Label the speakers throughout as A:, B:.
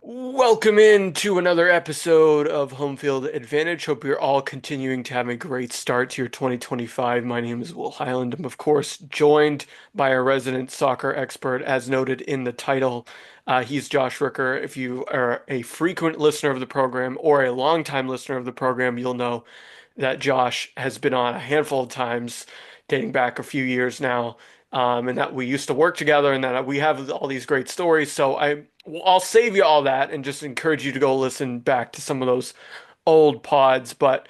A: Welcome in to another episode of Home Field Advantage. Hope you're all continuing to have a great start to your 2025. My name is Will Highland. I'm, of course, joined by our resident soccer expert, as noted in the title. He's Josh Ricker. If you are a frequent listener of the program or a longtime listener of the program, you'll know that Josh has been on a handful of times, dating back a few years now, and that we used to work together, and that we have all these great stories. So I'll save you all that and just encourage you to go listen back to some of those old pods. But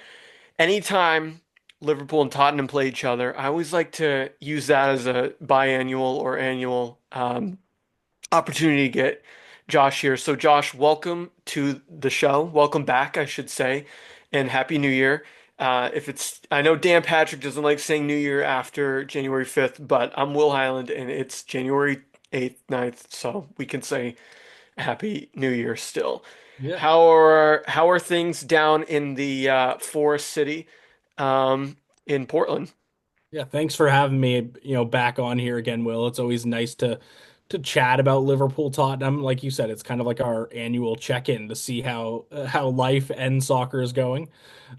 A: anytime Liverpool and Tottenham play each other, I always like to use that as a biannual or annual opportunity to get Josh here. So, Josh, welcome to the show. Welcome back, I should say, and Happy New Year. If it's, I know Dan Patrick doesn't like saying New Year after January 5th, but I'm Will Highland and it's January 8th, 9th, so we can say Happy New Year still.
B: Yeah.
A: How are things down in the Forest City in Portland?
B: Yeah, thanks for having me, back on here again, Will. It's always nice to chat about Liverpool Tottenham. Like you said, it's kind of like our annual check-in to see how life and soccer is going.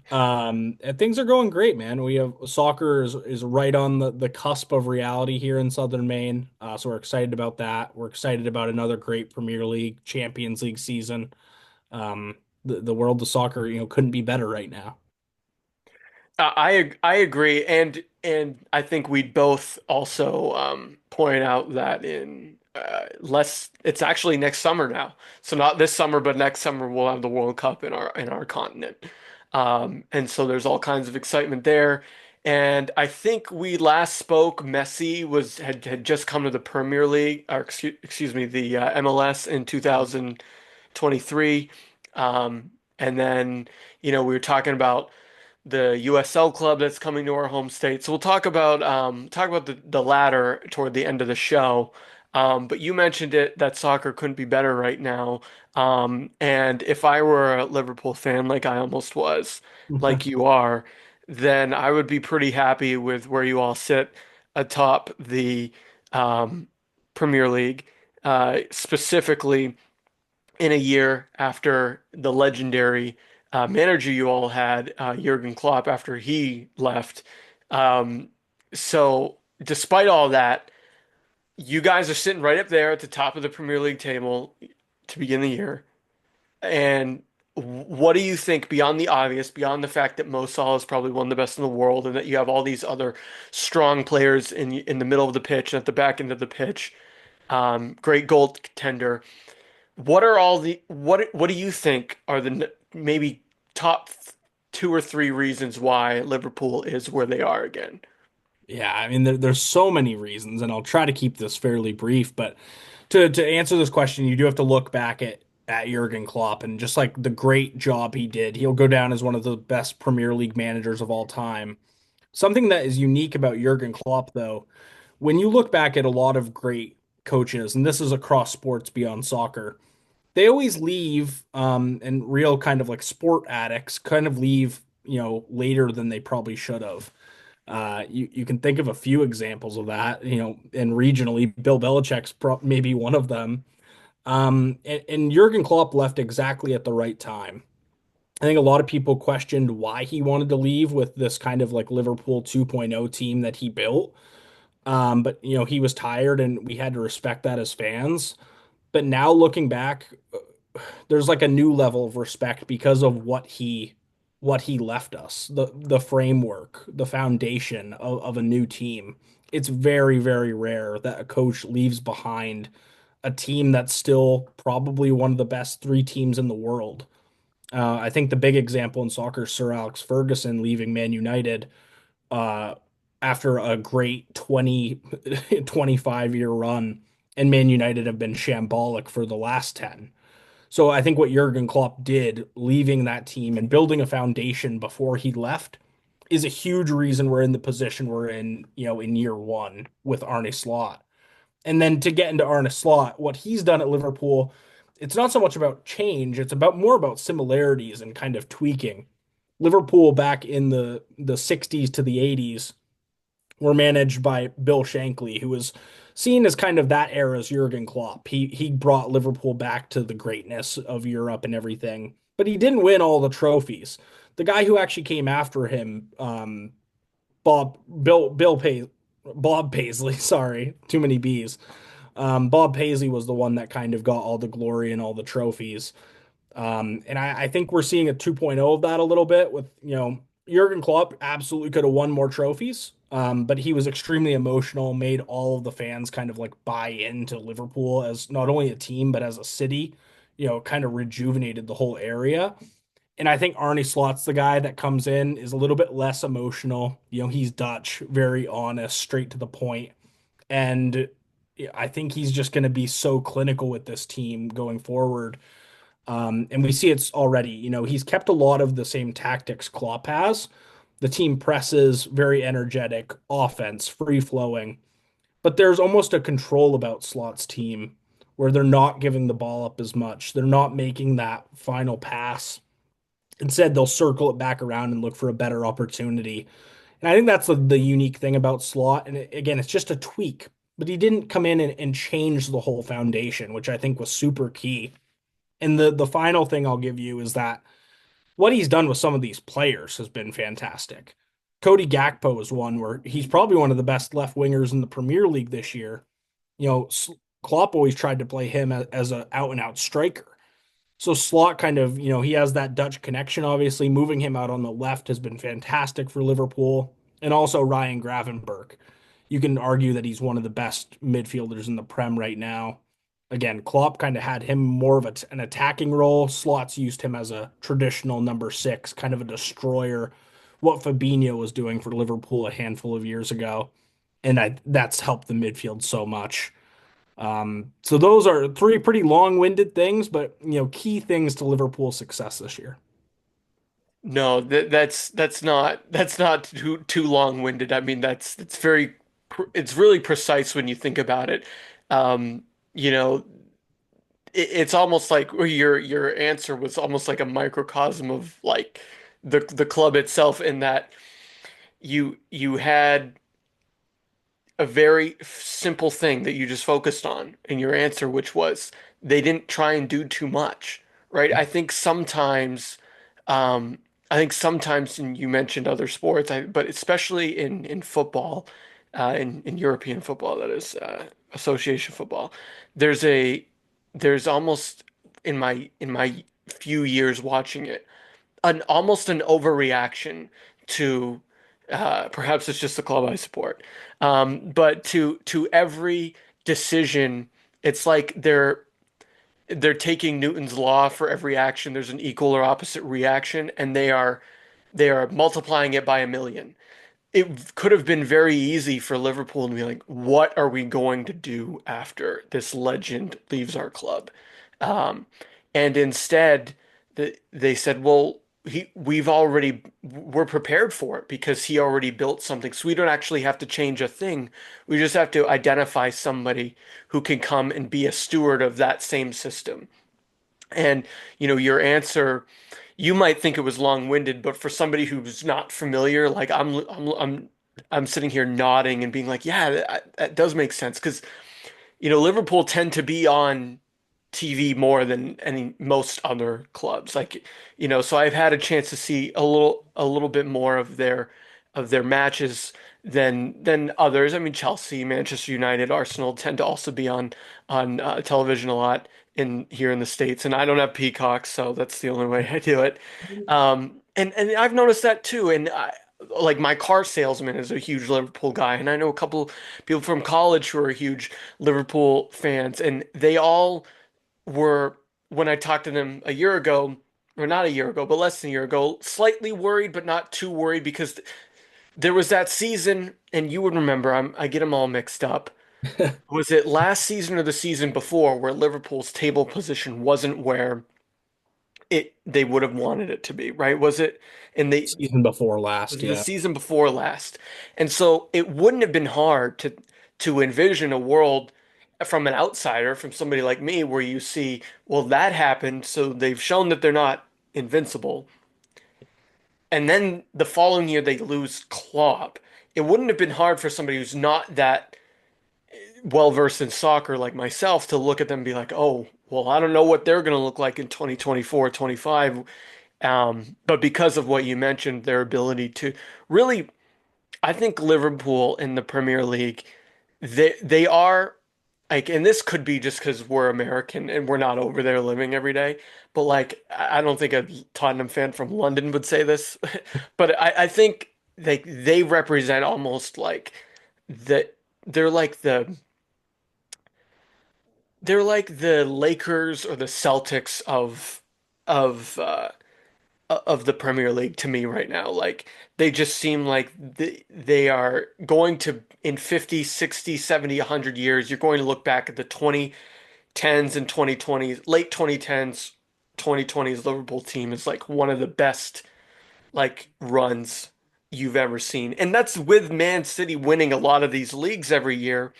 B: And things are going great, man. We have soccer is right on the cusp of reality here in Southern Maine. So we're excited about that. We're excited about another great Premier League, Champions League season. The world of soccer, couldn't be better right now.
A: I agree, and I think we'd both also point out that in less, it's actually next summer now. So not this summer, but next summer we'll have the World Cup in our continent, and so there's all kinds of excitement there. And I think we last spoke, Messi had just come to the Premier League, or excuse me, the MLS in 2023, and then we were talking about the USL club that's coming to our home state. So we'll talk about the latter toward the end of the show. But you mentioned it that soccer couldn't be better right now. And if I were a Liverpool fan, like I almost was, like you are, then I would be pretty happy with where you all sit atop the um, Premier League, specifically in a year after the legendary manager you all had, Jurgen Klopp, after he left. Um, so, despite all that, you guys are sitting right up there at the top of the Premier League table to begin the year. And what do you think, beyond the obvious, beyond the fact that Mo Salah is probably one of the best in the world, and that you have all these other strong players in the middle of the pitch and at the back end of the pitch, great goaltender. What do you think are maybe top two or three reasons why Liverpool is where they are again?
B: Yeah, I mean, there's so many reasons, and I'll try to keep this fairly brief. But to answer this question, you do have to look back at Jurgen Klopp and just like the great job he did. He'll go down as one of the best Premier League managers of all time. Something that is unique about Jurgen Klopp, though, when you look back at a lot of great coaches, and this is across sports beyond soccer, they always leave, and real kind of like sport addicts kind of leave, later than they probably should have. You can think of a few examples of that, and regionally, Bill Belichick's maybe one of them. And Jurgen Klopp left exactly at the right time. I think a lot of people questioned why he wanted to leave with this kind of like Liverpool 2.0 team that he built. But he was tired, and we had to respect that as fans. But now looking back, there's like a new level of respect because of what he left us, the framework, the foundation of a new team. It's very, very rare that a coach leaves behind a team that's still probably one of the best three teams in the world. I think the big example in soccer is Sir Alex Ferguson leaving Man United uh, after a great 25 year run, and Man United have been shambolic for the last 10. So I think what Jurgen Klopp did, leaving that team and building a foundation before he left, is a huge reason we're in the position we're in, in year one with Arne Slot. And then to get into Arne Slot, what he's done at Liverpool, it's not so much about change, it's about more about similarities and kind of tweaking. Liverpool back in the 60s to the 80s were managed by Bill Shankly, who was seen as kind of that era's Jurgen Klopp. He brought Liverpool back to the greatness of Europe and everything, but he didn't win all the trophies. The guy who actually came after him, Bob Bill Pay Bob Paisley, sorry, too many B's. Bob Paisley was the one that kind of got all the glory and all the trophies. And I think we're seeing a 2.0 of that a little bit with, Jurgen Klopp absolutely could have won more trophies. But he was extremely emotional, made all of the fans kind of like buy into Liverpool as not only a team, but as a city, kind of rejuvenated the whole area. And I think Arne Slot's the guy that comes in, is a little bit less emotional. He's Dutch, very honest, straight to the point. And I think he's just going to be so clinical with this team going forward. And we see it's already, he's kept a lot of the same tactics Klopp has. The team presses, very energetic, offense, free flowing. But there's almost a control about Slot's team where they're not giving the ball up as much. They're not making that final pass. Instead, they'll circle it back around and look for a better opportunity. And I think that's the unique thing about Slot. And again, it's just a tweak, but he didn't come in and change the whole foundation, which I think was super key. And the final thing I'll give you is that what he's done with some of these players has been fantastic. Cody Gakpo is one where he's probably one of the best left wingers in the Premier League this year. You know, Klopp always tried to play him as an out and out striker. So Slot kind of, he has that Dutch connection, obviously. Moving him out on the left has been fantastic for Liverpool. And also Ryan Gravenberch. You can argue that he's one of the best midfielders in the Prem right now. Again, Klopp kind of had him more of an attacking role. Slot's used him as a traditional number six, kind of a destroyer, what Fabinho was doing for Liverpool a handful of years ago. And that's helped the midfield so much. So those are three pretty long-winded things, but key things to Liverpool's success this year.
A: No, that's not too long-winded. I mean, that's it's really precise when you think about it. Um, you know, it's almost like or your answer was almost like a microcosm of like the club itself in that you had a very simple thing that you just focused on in your answer, which was they didn't try and do too much, right? Um, I think sometimes, and you mentioned other sports, but especially in football, in European football, that is, association football, there's a, there's almost in my few years watching it, an almost an overreaction to perhaps it's just the club I support. But to every decision, it's like they're taking Newton's law for every action. There's an equal or opposite reaction, and they are multiplying it by a million. It could have been very easy for Liverpool to be like, what are we going to do after this legend leaves our club? Um, and instead, they said, well, we're prepared for it because he already built something. So we don't actually have to change a thing. We just have to identify somebody who can come and be a steward of that same system. And, your answer, you might think it was long-winded, but for somebody who's not familiar, like I'm sitting here nodding and being like, yeah, that does make sense because, Liverpool tend to be on TV more than most other clubs. Like, so I've had a chance to see a little bit more of their matches than others. I mean, Chelsea, Manchester United, Arsenal tend to also be on television a lot in here in the States, and I don't have Peacock, so that's the only way I do it. And I've noticed that too. And like my car salesman is a huge Liverpool guy, and I know a couple people from college who are huge Liverpool fans, and they all were when I talked to them a year ago, or not a year ago, but less than a year ago, slightly worried, but not too worried because there was that season, and you would remember, I get them all mixed up. Was it last season or the season before where Liverpool's table position wasn't where they would have wanted it to be, right? Was it? And they
B: Season before
A: was
B: last,
A: the
B: yeah.
A: season before last. And so it wouldn't have been hard to envision a world from an outsider, from somebody like me, where you see, well, that happened, so they've shown that they're not invincible. And then the following year they lose Klopp. It wouldn't have been hard for somebody who's not that well versed in soccer like myself to look at them and be like, oh, well, I don't know what they're going to look like in 2024, 25. But because of what you mentioned, their ability to really, I think Liverpool in the Premier League, they are like, and this could be just because we're American and we're not over there living every day. But like, I don't think a Tottenham fan from London would say this, but I think they represent almost like the they're like the they're like the Lakers or the Celtics of of the Premier League to me right now. Like they just seem like they are going to in 50, 60, 70, 100 years, you're going to look back at the 2010s and 2020s, late 2010s, 2020s Liverpool team is like one of the best like runs you've ever seen. And that's with Man City winning a lot of these leagues every year.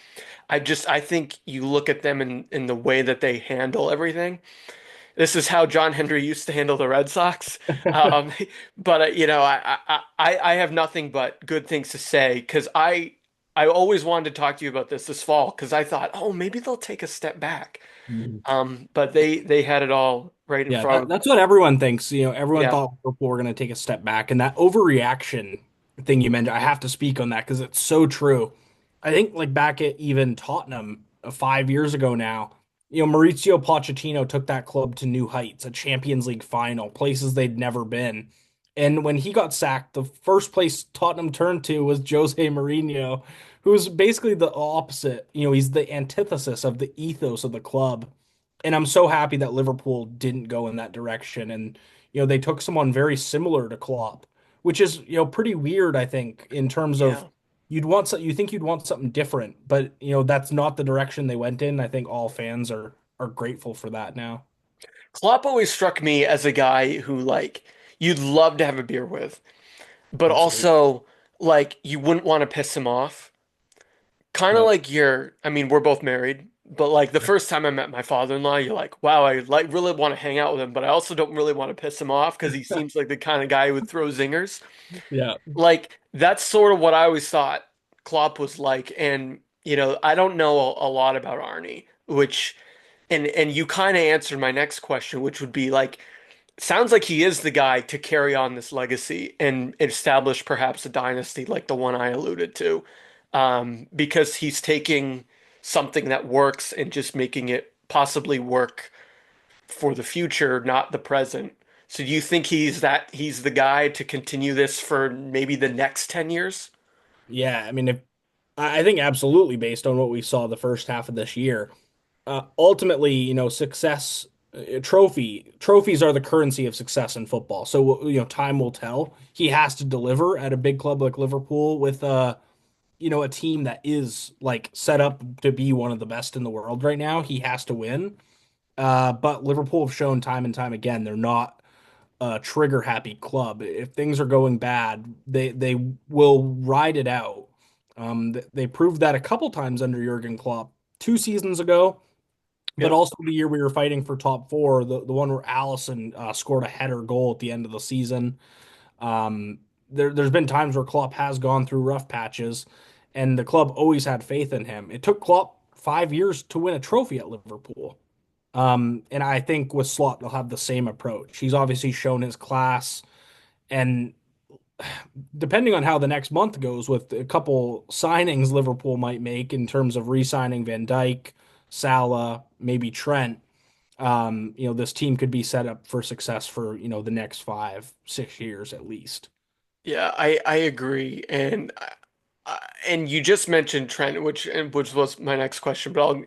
A: I think you look at them in the way that they handle everything. This is how John Henry used to handle the Red Sox. Um, but you know, I have nothing but good things to say because I always wanted to talk to you about this fall because I thought, oh, maybe they'll take a step back. But they had it all right in
B: Yeah,
A: front of them.
B: that's what everyone thinks. Everyone
A: Yeah,
B: thought Liverpool were going to take a step back, and that overreaction thing you mentioned, I have to speak on that because it's so true. I think like back at even Tottenham 5 years ago now, Maurizio Pochettino took that club to new heights, a Champions League final, places they'd never been. And when he got sacked, the first place Tottenham turned to was Jose Mourinho, who's basically the opposite. He's the antithesis of the ethos of the club. And I'm so happy that Liverpool didn't go in that direction. And, they took someone very similar to Klopp, which is, pretty weird, I think, in terms of
A: yeah.
B: you think you'd want something different, but that's not the direction they went in. I think all fans are grateful for that now.
A: Klopp always struck me as a guy who like you'd love to have a beer with, but
B: Absolutely.
A: also like you wouldn't want to piss him off. Kind of
B: No.
A: like I mean, we're both married, but like the first time I met my father-in-law, you're like, wow, I like really want to hang out with him, but I also don't really want to piss him off because he seems like the kind of guy who would throw zingers.
B: Yeah.
A: Like that's sort of what I always thought Klopp was like. And you know, I don't know a lot about Arnie, which and you kind of answered my next question, which would be like, sounds like he is the guy to carry on this legacy and establish perhaps a dynasty like the one I alluded to, because he's taking something that works and just making it possibly work for the future, not the present. So do you think he's the guy to continue this for maybe the next 10 years?
B: Yeah. I mean, if I think absolutely based on what we saw the first half of this year. Ultimately, success trophies are the currency of success in football. So, time will tell. He has to deliver at a big club like Liverpool with a team that is like set up to be one of the best in the world right now. He has to win. But Liverpool have shown time and time again they're not a trigger happy club. If things are going bad, they will ride it out. They proved that a couple times under Jurgen Klopp 2 seasons ago, but
A: Yep.
B: also the year we were fighting for top four, the one where Allison scored a header goal at the end of the season. Um, there's been times where Klopp has gone through rough patches, and the club always had faith in him. It took Klopp 5 years to win a trophy at Liverpool. And I think with Slot, they'll have the same approach. He's obviously shown his class, and depending on how the next month goes with a couple signings Liverpool might make in terms of re-signing Van Dijk, Salah, maybe Trent, this team could be set up for success for, the next 5, 6 years at least.
A: Yeah, I agree. And you just mentioned Trent, which was my next question, but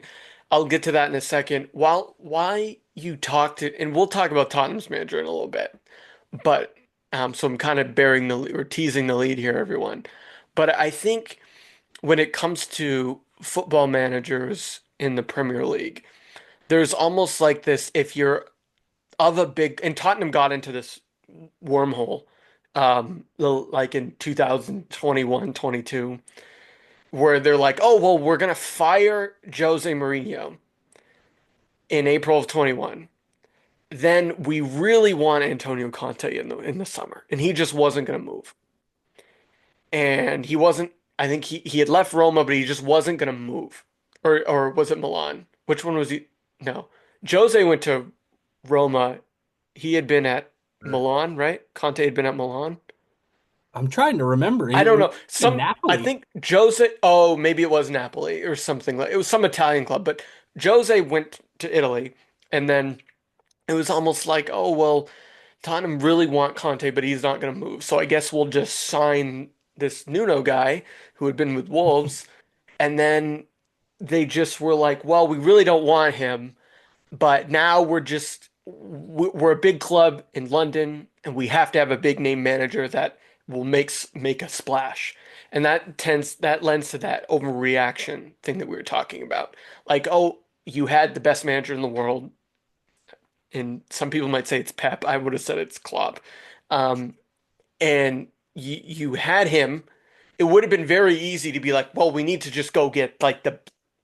A: I'll get to that in a second. Why you talked it, and we'll talk about Tottenham's manager in a little bit. But so I'm kind of bearing the or teasing the lead here, everyone. But I think when it comes to football managers in the Premier League, there's almost like this, if you're of a big, and Tottenham got into this wormhole, like in 2021, 22, where they're like, oh, well, we're gonna fire Jose Mourinho in April of 21. Then we really want Antonio Conte in the summer, and he just wasn't gonna move. And he wasn't, I think he had left Roma, but he just wasn't gonna move. or was it Milan? Which one was he? No. Jose went to Roma. He had been at Milan, right? Conte had been at Milan.
B: I'm trying to remember.
A: I
B: He
A: don't
B: was
A: know.
B: in
A: I
B: Napoli.
A: think Jose, oh, maybe it was Napoli or something like it was some Italian club, but Jose went to Italy and then it was almost like, oh, well, Tottenham really want Conte, but he's not going to move. So I guess we'll just sign this Nuno guy who had been with Wolves. And then they just were like, well, we really don't want him. But now we're a big club in London, and we have to have a big name manager that will make a splash. And that lends to that overreaction thing that we were talking about. Like, oh, you had the best manager in the world, and some people might say it's Pep. I would have said it's Klopp. Um, and you had him, it would have been very easy to be like, well, we need to just go get like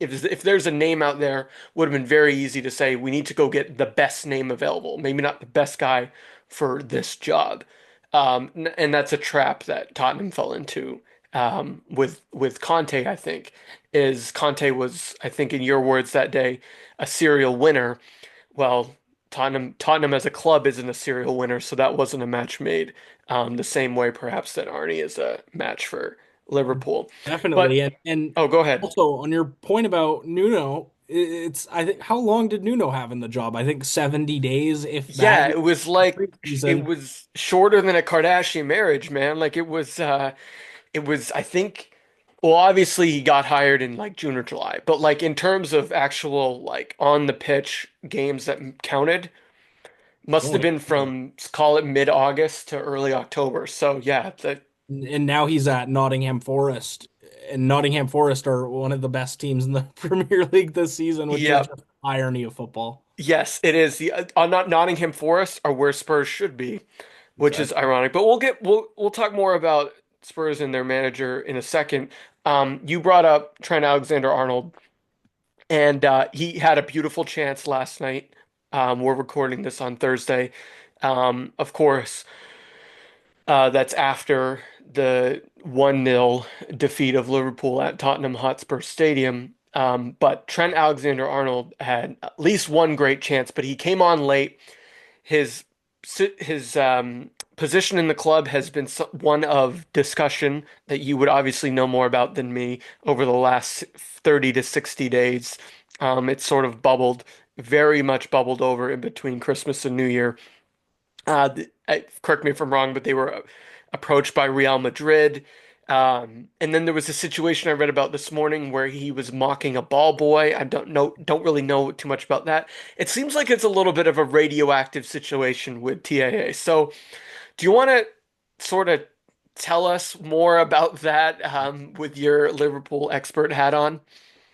A: if there's a name out there, would have been very easy to say we need to go get the best name available. Maybe not the best guy for this job. And that's a trap that Tottenham fell into with Conte, I think, is Conte was, I think in your words that day, a serial winner. Well, Tottenham as a club isn't a serial winner, so that wasn't a match made the same way perhaps that Arnie is a match for Liverpool.
B: Definitely.
A: But
B: And
A: oh, go ahead.
B: also on your point about Nuno, it's I think how long did Nuno have in the job? I think 70 days, if that.
A: Yeah,
B: He
A: it was like it
B: season.
A: was shorter than a Kardashian marriage, man. Like it was I think well, obviously he got hired in like June or July, but like in terms of actual like on the pitch games that counted, must
B: Oh
A: have
B: yeah.
A: been from call it mid-August to early October. So yeah, that
B: And now he's at Nottingham Forest. And Nottingham Forest are one of the best teams in the Premier League this season, which is
A: yeah,
B: just irony of football.
A: yes, it is. The Nottingham Forest are where Spurs should be, which is
B: Exactly.
A: ironic. But we'll talk more about Spurs and their manager in a second. You brought up Trent Alexander-Arnold, and he had a beautiful chance last night. We're recording this on Thursday. Of course, that's after the 1-0 defeat of Liverpool at Tottenham Hotspur Stadium. But Trent Alexander-Arnold had at least one great chance, but he came on late. His his position in the club has been one of discussion that you would obviously know more about than me over the last 30 to 60 days. It's sort of bubbled, very much bubbled over in between Christmas and New Year. Correct me if I'm wrong, but they were approached by Real Madrid. And then there was a situation I read about this morning where he was mocking a ball boy. I don't really know too much about that. It seems like it's a little bit of a radioactive situation with TAA. So, do you want to sort of tell us more about that with your Liverpool expert hat on?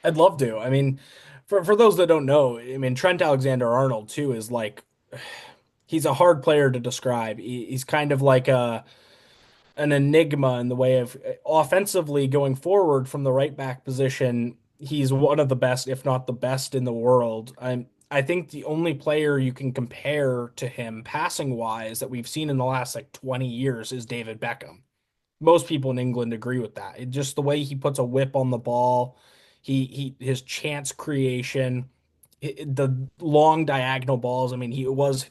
B: I'd love to. I mean, for those that don't know, I mean Trent Alexander-Arnold too is like he's a hard player to describe. He's kind of like a an enigma in the way of offensively going forward from the right back position. He's one of the best, if not the best in the world. I think the only player you can compare to him passing wise that we've seen in the last like 20 years is David Beckham. Most people in England agree with that. Just the way he puts a whip on the ball, he his chance creation, the long diagonal balls. I mean, he was,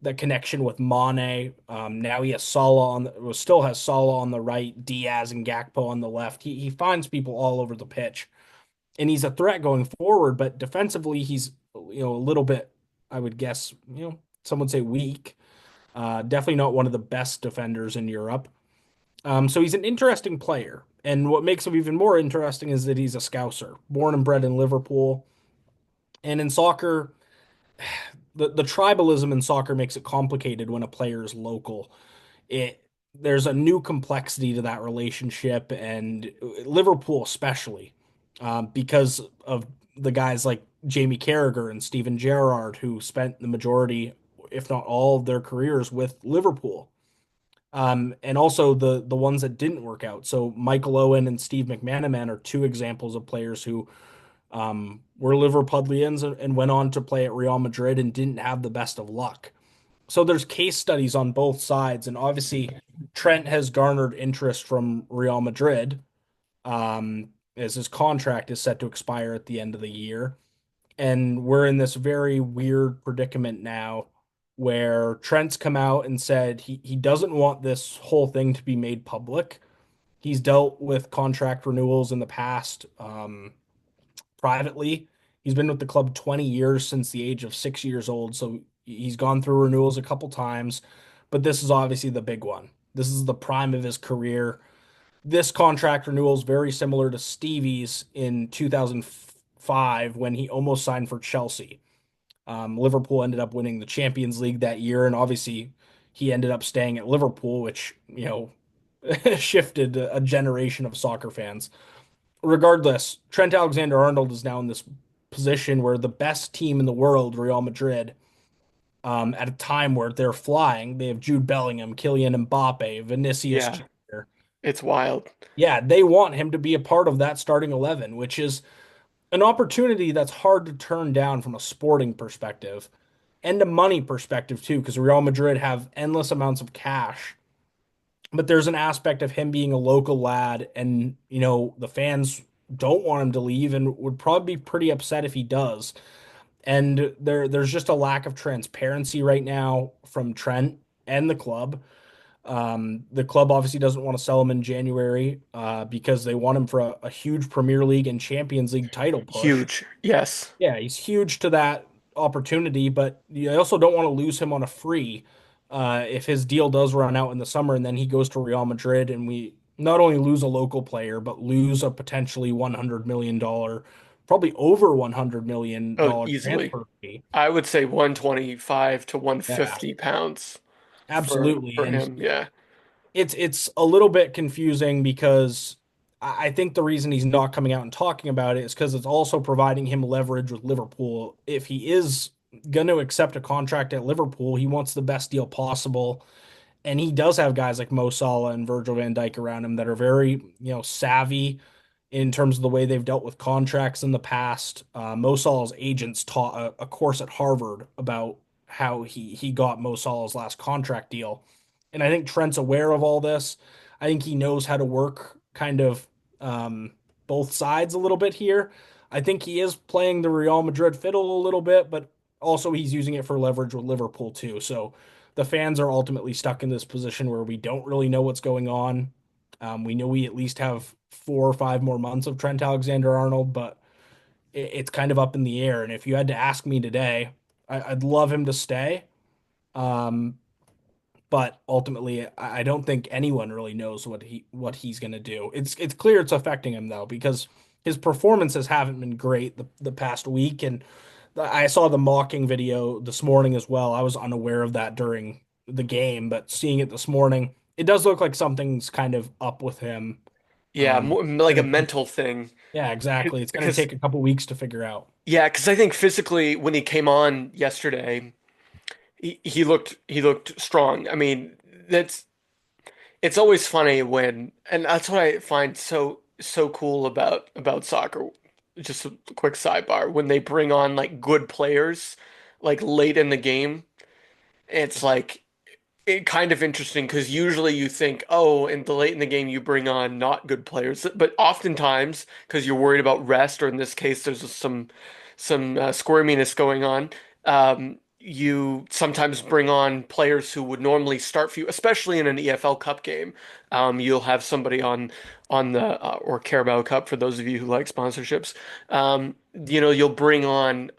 B: that connection with Mane. Now he has Salah still has Salah on the right, Diaz and Gakpo on the left. He finds people all over the pitch, and he's a threat going forward. But defensively, he's a little bit, I would guess, some would say weak. Definitely not one of the best defenders in Europe. So he's an interesting player. And what makes him even more interesting is that he's a Scouser, born and bred in Liverpool. And in soccer, the tribalism in soccer makes it complicated when a player is local. It There's a new complexity to that relationship, and Liverpool especially, because of the guys like Jamie Carragher and Steven Gerrard who spent the majority, if not all, of their careers with Liverpool. And also the ones that didn't work out. So Michael Owen and Steve McManaman are two examples of players who were Liverpudlians and went on to play at Real Madrid and didn't have the best of luck. So there's case studies on both sides, and obviously Trent has garnered interest from Real Madrid. as his contract is set to expire at the end of the year. And we're in this very weird predicament now where Trent's come out and said he doesn't want this whole thing to be made public. He's dealt with contract renewals in the past privately. He's been with the club 20 years since the age of 6 years old. So he's gone through renewals a couple times, but this is obviously the big one. This is the prime of his career. This contract renewal is very similar to Stevie's in 2005 when he almost signed for Chelsea. Liverpool ended up winning the Champions League that year, and obviously he ended up staying at Liverpool, which, shifted a generation of soccer fans. Regardless, Trent Alexander-Arnold is now in this position where the best team in the world, Real Madrid, at a time where they're flying, they have Jude Bellingham, Kylian Mbappe, Vinicius
A: Yeah,
B: Jr.
A: it's wild.
B: Yeah, they want him to be a part of that starting 11, which is an opportunity that's hard to turn down from a sporting perspective and a money perspective too, because Real Madrid have endless amounts of cash. But there's an aspect of him being a local lad, and the fans don't want him to leave and would probably be pretty upset if he does. And there's just a lack of transparency right now from Trent and the club. The club obviously doesn't want to sell him in January because they want him for a huge Premier League and Champions League title push.
A: Huge. Yes.
B: Yeah, he's huge to that opportunity, but you also don't want to lose him on a free if his deal does run out in the summer and then he goes to Real Madrid and we not only lose a local player, but lose a potentially $100 million, probably over $100
A: Oh,
B: million
A: easily.
B: transfer fee.
A: I would say 125 to
B: Yeah,
A: 150 pounds
B: absolutely.
A: for
B: And
A: him. Yeah.
B: it's a little bit confusing because I think the reason he's not coming out and talking about it is because it's also providing him leverage with Liverpool. If he is going to accept a contract at Liverpool, he wants the best deal possible. And he does have guys like Mo Salah and Virgil van Dijk around him that are very, savvy in terms of the way they've dealt with contracts in the past. Mo Salah's agents taught a course at Harvard about how he got Mo Salah's last contract deal. And I think Trent's aware of all this. I think he knows how to work kind of um, both sides a little bit here. I think he is playing the Real Madrid fiddle a little bit, but also he's using it for leverage with Liverpool too. So the fans are ultimately stuck in this position where we don't really know what's going on. We know we at least have 4 or 5 more months of Trent Alexander-Arnold, but it's kind of up in the air. And if you had to ask me today, I'd love him to stay. Um, but ultimately, I don't think anyone really knows what he's going to do. It's clear it's affecting him though, because his performances haven't been great the past week, and I saw the mocking video this morning as well. I was unaware of that during the game, but seeing it this morning, it does look like something's kind of up with him.
A: Yeah, more,
B: It's
A: like a
B: gonna take,
A: mental thing.
B: yeah, exactly. It's gonna
A: Because
B: take a couple weeks to figure out.
A: yeah, because I think physically when he came on yesterday, he looked strong. I mean, that's it's always funny when, and that's what I find so cool about soccer. Just a quick sidebar, when they bring on like good players like late in the game, it's like kind of interesting because usually you think, oh, in the late in the game you bring on not good players, but oftentimes because you're worried about rest, or in this case there's some squirminess going on. You sometimes bring on players who would normally start for you, especially in an EFL Cup game. You'll have somebody on the or Carabao Cup for those of you who like sponsorships. You'll bring on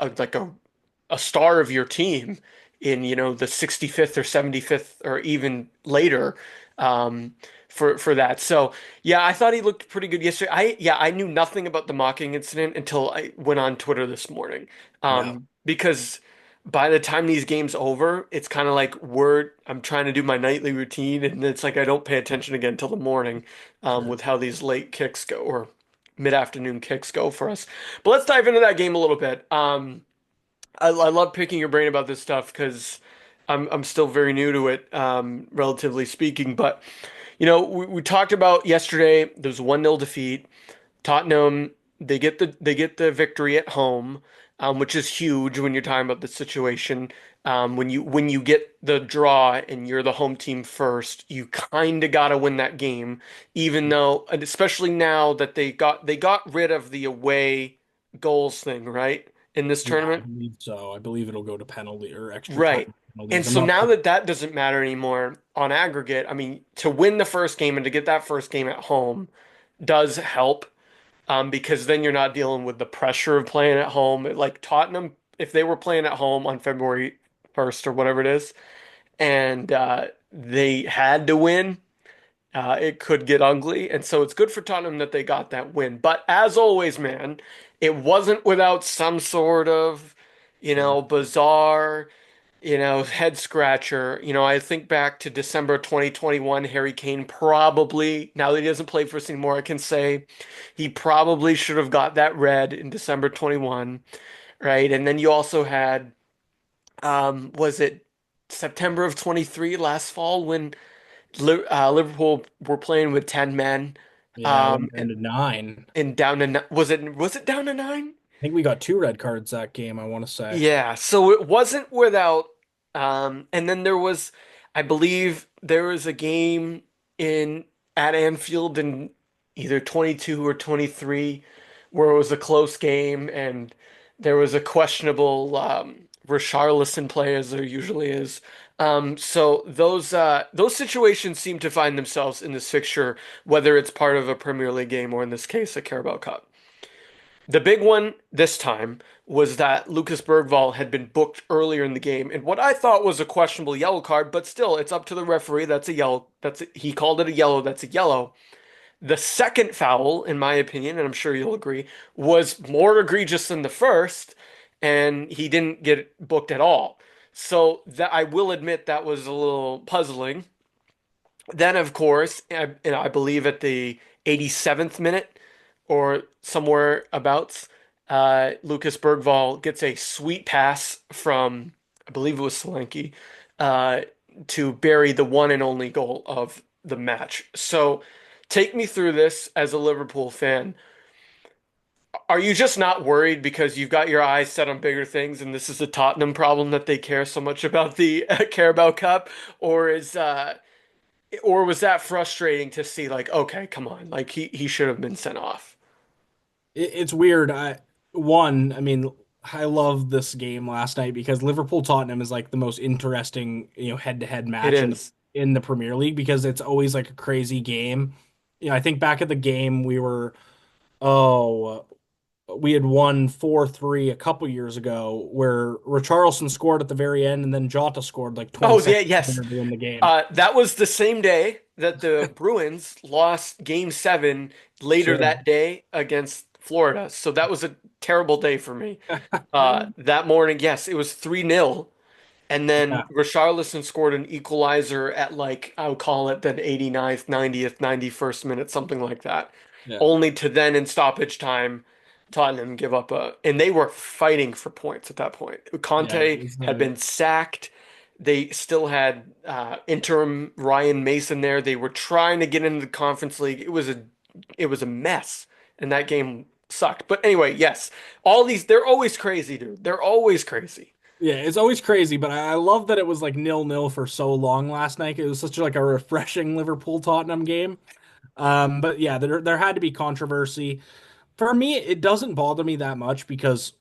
A: a star of your team in, the 65th or 75th or even later, um, for that. So yeah, I thought he looked pretty good yesterday. I knew nothing about the mocking incident until I went on Twitter this morning.
B: Yeah,
A: Because by the time these games over, it's kind of like I'm trying to do my nightly routine, and it's like I don't pay attention again till the morning,
B: sure.
A: with how these late kicks go, or mid-afternoon kicks go for us. But let's dive into that game a little bit. I love picking your brain about this stuff because I'm still very new to it, relatively speaking. But we talked about yesterday. There's 1-0 defeat. Tottenham, they get the victory at home. which is huge when you're talking about the situation. When you get the draw and you're the home team first, you kind of got to win that game, even though, and especially now that they got rid of the away goals thing, right? In this
B: Yeah, I
A: tournament.
B: believe so. I believe it'll go to penalty or extra
A: Right.
B: time
A: And
B: penalties. I'm
A: so
B: not
A: now
B: sure.
A: that that doesn't matter anymore on aggregate, I mean, to win the first game and to get that first game at home does help, because then you're not dealing with the pressure of playing at home. Like Tottenham, if they were playing at home on February 1st or whatever it is, and they had to win, it could get ugly. And so it's good for Tottenham that they got that win. But as always, man, it wasn't without some sort of,
B: Sure.
A: bizarre, head scratcher. I think back to December 2021, Harry Kane probably, now that he doesn't play for us anymore, I can say he probably should have got that red in December 21, right? And then you also had, was it September of 23 last fall when Liverpool were playing with 10 men,
B: Yeah,
A: um,
B: went down to nine.
A: and down to, was it down to nine?
B: I think we got two red cards that game, I want to say.
A: Yeah, so it wasn't without, and then I believe there was a game in at Anfield in either 22 or 23 where it was a close game and there was a questionable Richarlison play as there usually is. So those situations seem to find themselves in this fixture, whether it's part of a Premier League game or in this case a Carabao Cup. The big one this time was that Lucas Bergvall had been booked earlier in the game, and what I thought was a questionable yellow card, but still, it's up to the referee. That's a yellow. He called it a yellow. That's a yellow. The second foul, in my opinion, and I'm sure you'll agree, was more egregious than the first, and he didn't get booked at all. So that I will admit that was a little puzzling. Then, of course, and I believe at the 87th minute or somewhere abouts, Lucas Bergvall gets a sweet pass from, I believe it was Solanke, uh, to bury the one and only goal of the match. So, take me through this as a Liverpool fan. Are you just not worried because you've got your eyes set on bigger things, and this is a Tottenham problem that they care so much about the Carabao Cup, or is or was that frustrating to see, like, okay, come on, like he should have been sent off.
B: It's weird. I mean, I love this game last night because Liverpool Tottenham is like the most interesting, head-to-head
A: It
B: match
A: is.
B: in the Premier League because it's always like a crazy game. I think back at the game oh, we had won 4-3 a couple years ago where Richarlison scored at the very end and then Jota scored like 20
A: Oh yeah,
B: seconds
A: yes.
B: later to win the game.
A: That was the same day that the Bruins lost Game 7 later
B: Sure.
A: that day against Florida. So that was a terrible day for me. That morning, yes, it was 3-0. And then
B: Yeah.
A: Richarlison scored an equalizer at, like, I would call it the 89th, 90th, 91st minute, something like that.
B: Yeah.
A: Only to then in stoppage time, Tottenham give up and they were fighting for points at that point.
B: Yeah. It
A: Conte
B: was
A: had been sacked. They still had interim Ryan Mason there. They were trying to get into the Conference League. It was a mess, and that game sucked. But anyway, yes, all these they're always crazy, dude. They're always crazy.
B: Yeah, it's always crazy, but I love that it was like 0-0 for so long last night. It was such like a refreshing Liverpool Tottenham game. But yeah, there had to be controversy. For me, it doesn't bother me that much because,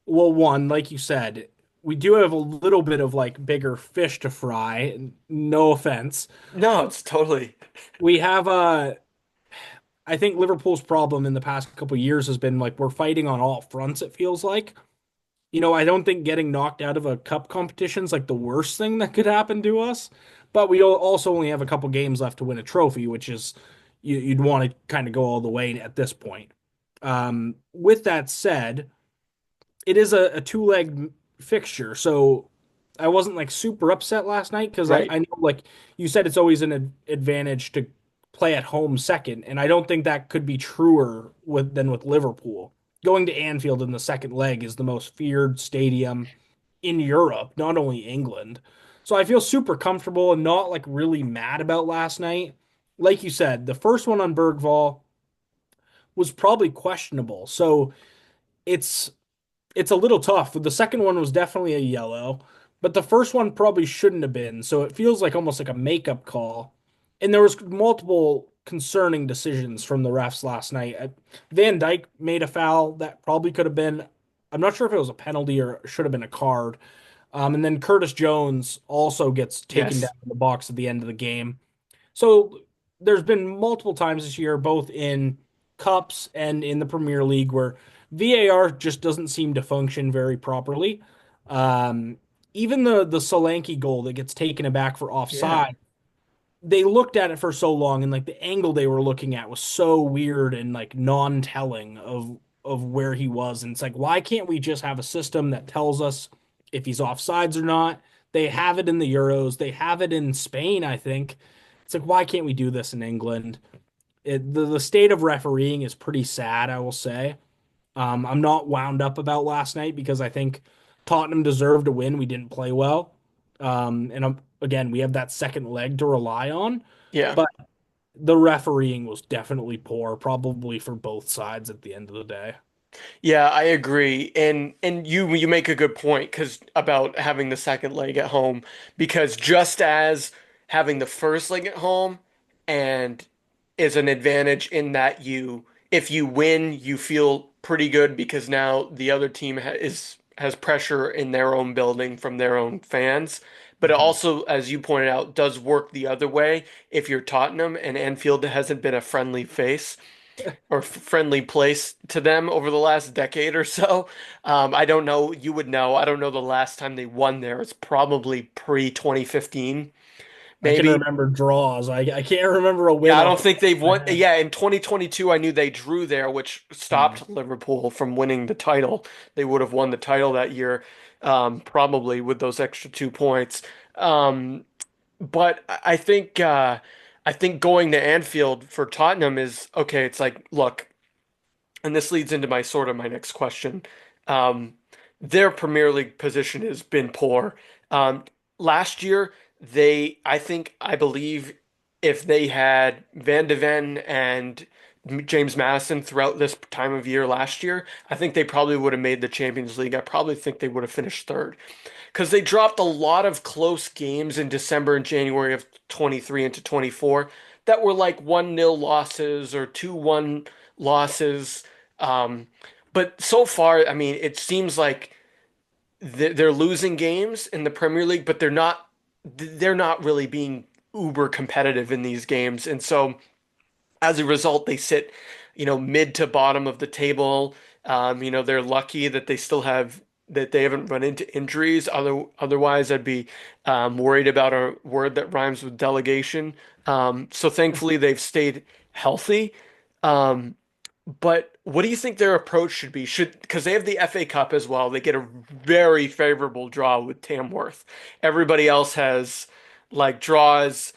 B: well, one, like you said, we do have a little bit of like bigger fish to fry. No offense.
A: No, it's totally
B: We have I think Liverpool's problem in the past couple years has been like we're fighting on all fronts, it feels like. I don't think getting knocked out of a cup competition is like the worst thing that could happen to us. But we also only have a couple games left to win a trophy, which is you'd want to kind of go all the way at this point. With that said, it is a two-leg fixture, so I wasn't like super upset last night because I,
A: right.
B: I know like you said it's always an advantage to play at home second, and I don't think that could be truer than with Liverpool. Going to Anfield in the second leg is the most feared stadium in Europe, not only England. So I feel super comfortable and not like really mad about last night. Like you said, the first one on Bergvall was probably questionable. So it's it's a little tough. The second one was definitely a yellow, but the first one probably shouldn't have been. So it feels like almost like a makeup call. And there was multiple concerning decisions from the refs last night. Van Dyke made a foul that probably could have been, I'm not sure if it was a penalty or should have been a card. And then Curtis Jones also gets taken down
A: Yes.
B: in the box at the end of the game. So there's been multiple times this year, both in cups and in the Premier League, where VAR just doesn't seem to function very properly. Um, Even the Solanke goal that gets taken aback for
A: Yeah.
B: offside, they looked at it for so long, and like the angle they were looking at was so weird and like non-telling of where he was. And it's like, why can't we just have a system that tells us if he's offsides or not? They have it in the Euros, they have it in Spain, I think. It's like, why can't we do this in England? The state of refereeing is pretty sad, I will say. I'm not wound up about last night because I think Tottenham deserved to win. We didn't play well. Again, we have that second leg to rely on,
A: Yeah.
B: but the refereeing was definitely poor, probably for both sides at the end of the day.
A: Yeah, I agree. And you make a good point because about having the second leg at home because just as having the first leg at home and is an advantage in that you if you win, you feel pretty good because now the other team has pressure in their own building from their own fans. But it
B: Mhm.
A: also, as you pointed out, does work the other way if you're Tottenham and Anfield hasn't been a friendly face or friendly place to them over the last decade or so. I don't know. You would know. I don't know the last time they won there. It's probably pre 2015,
B: I can
A: maybe.
B: remember draws. I can't remember a
A: Yeah,
B: win
A: I
B: off
A: don't
B: the
A: think
B: top
A: they've
B: of my
A: won.
B: head.
A: Yeah, in 2022, I knew they drew there, which
B: Hmm.
A: stopped Liverpool from winning the title. They would have won the title that year, probably with those extra 2 points. Um, but I think going to Anfield for Tottenham is okay. It's like, look, and this leads into my sort of my next question. Um, their Premier League position has been poor. Last year, I believe, if they had Van de Ven and James Madison throughout this time of year last year, I think they probably would have made the Champions League. I probably think they would have finished third because they dropped a lot of close games in December and January of 23 into 24 that were like 1-0 losses or 2-1 losses. Um, but so far, I mean, it seems like they're losing games in the Premier League, but they're not really being uber competitive in these games. And so as a result, they sit, mid to bottom of the table. They're lucky that they haven't run into injuries. Otherwise, I'd be worried about a word that rhymes with delegation. So thankfully, they've stayed healthy. Um, but what do you think their approach should be? Because they have the FA Cup as well. They get a very favorable draw with Tamworth. Everybody else has like draws,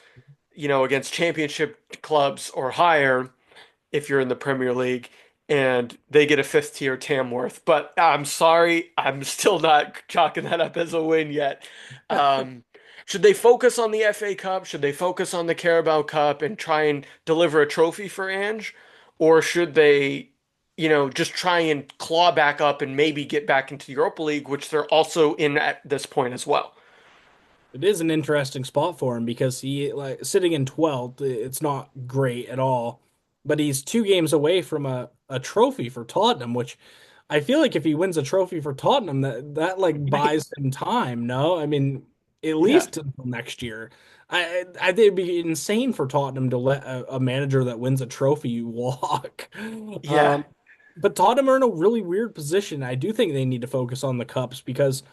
A: against championship clubs or higher if you're in the Premier League, and they get a fifth tier Tamworth. But I'm sorry, I'm still not chalking that up as a win yet. Um, should they focus on the FA Cup? Should they focus on the Carabao Cup and try and deliver a trophy for Ange? Or should they, just try and claw back up and maybe get back into the Europa League, which they're also in at this point as well?
B: It is an interesting spot for him because he like sitting in 12th, it's not great at all. But he's 2 games away from a trophy for Tottenham, which I feel like if he wins a trophy for Tottenham, that like buys him time, no? I mean, at
A: Yeah.
B: least until next year. I think it'd be insane for Tottenham to let a manager that wins a trophy walk.
A: Yeah.
B: Um, but Tottenham are in a really weird position. I do think they need to focus on the cups because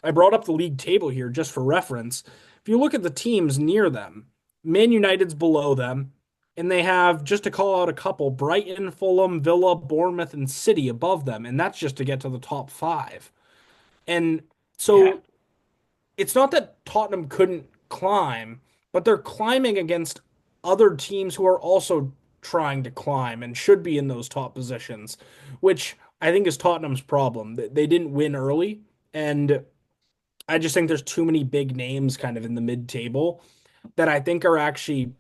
B: I brought up the league table here just for reference. If you look at the teams near them, Man United's below them, and they have, just to call out a couple, Brighton, Fulham, Villa, Bournemouth, and City above them, and that's just to get to the top five. And
A: Yeah.
B: so it's not that Tottenham couldn't climb, but they're climbing against other teams who are also trying to climb and should be in those top positions, which I think is Tottenham's problem. They didn't win early, and I just think there's too many big names kind of in the mid-table that I think are actually,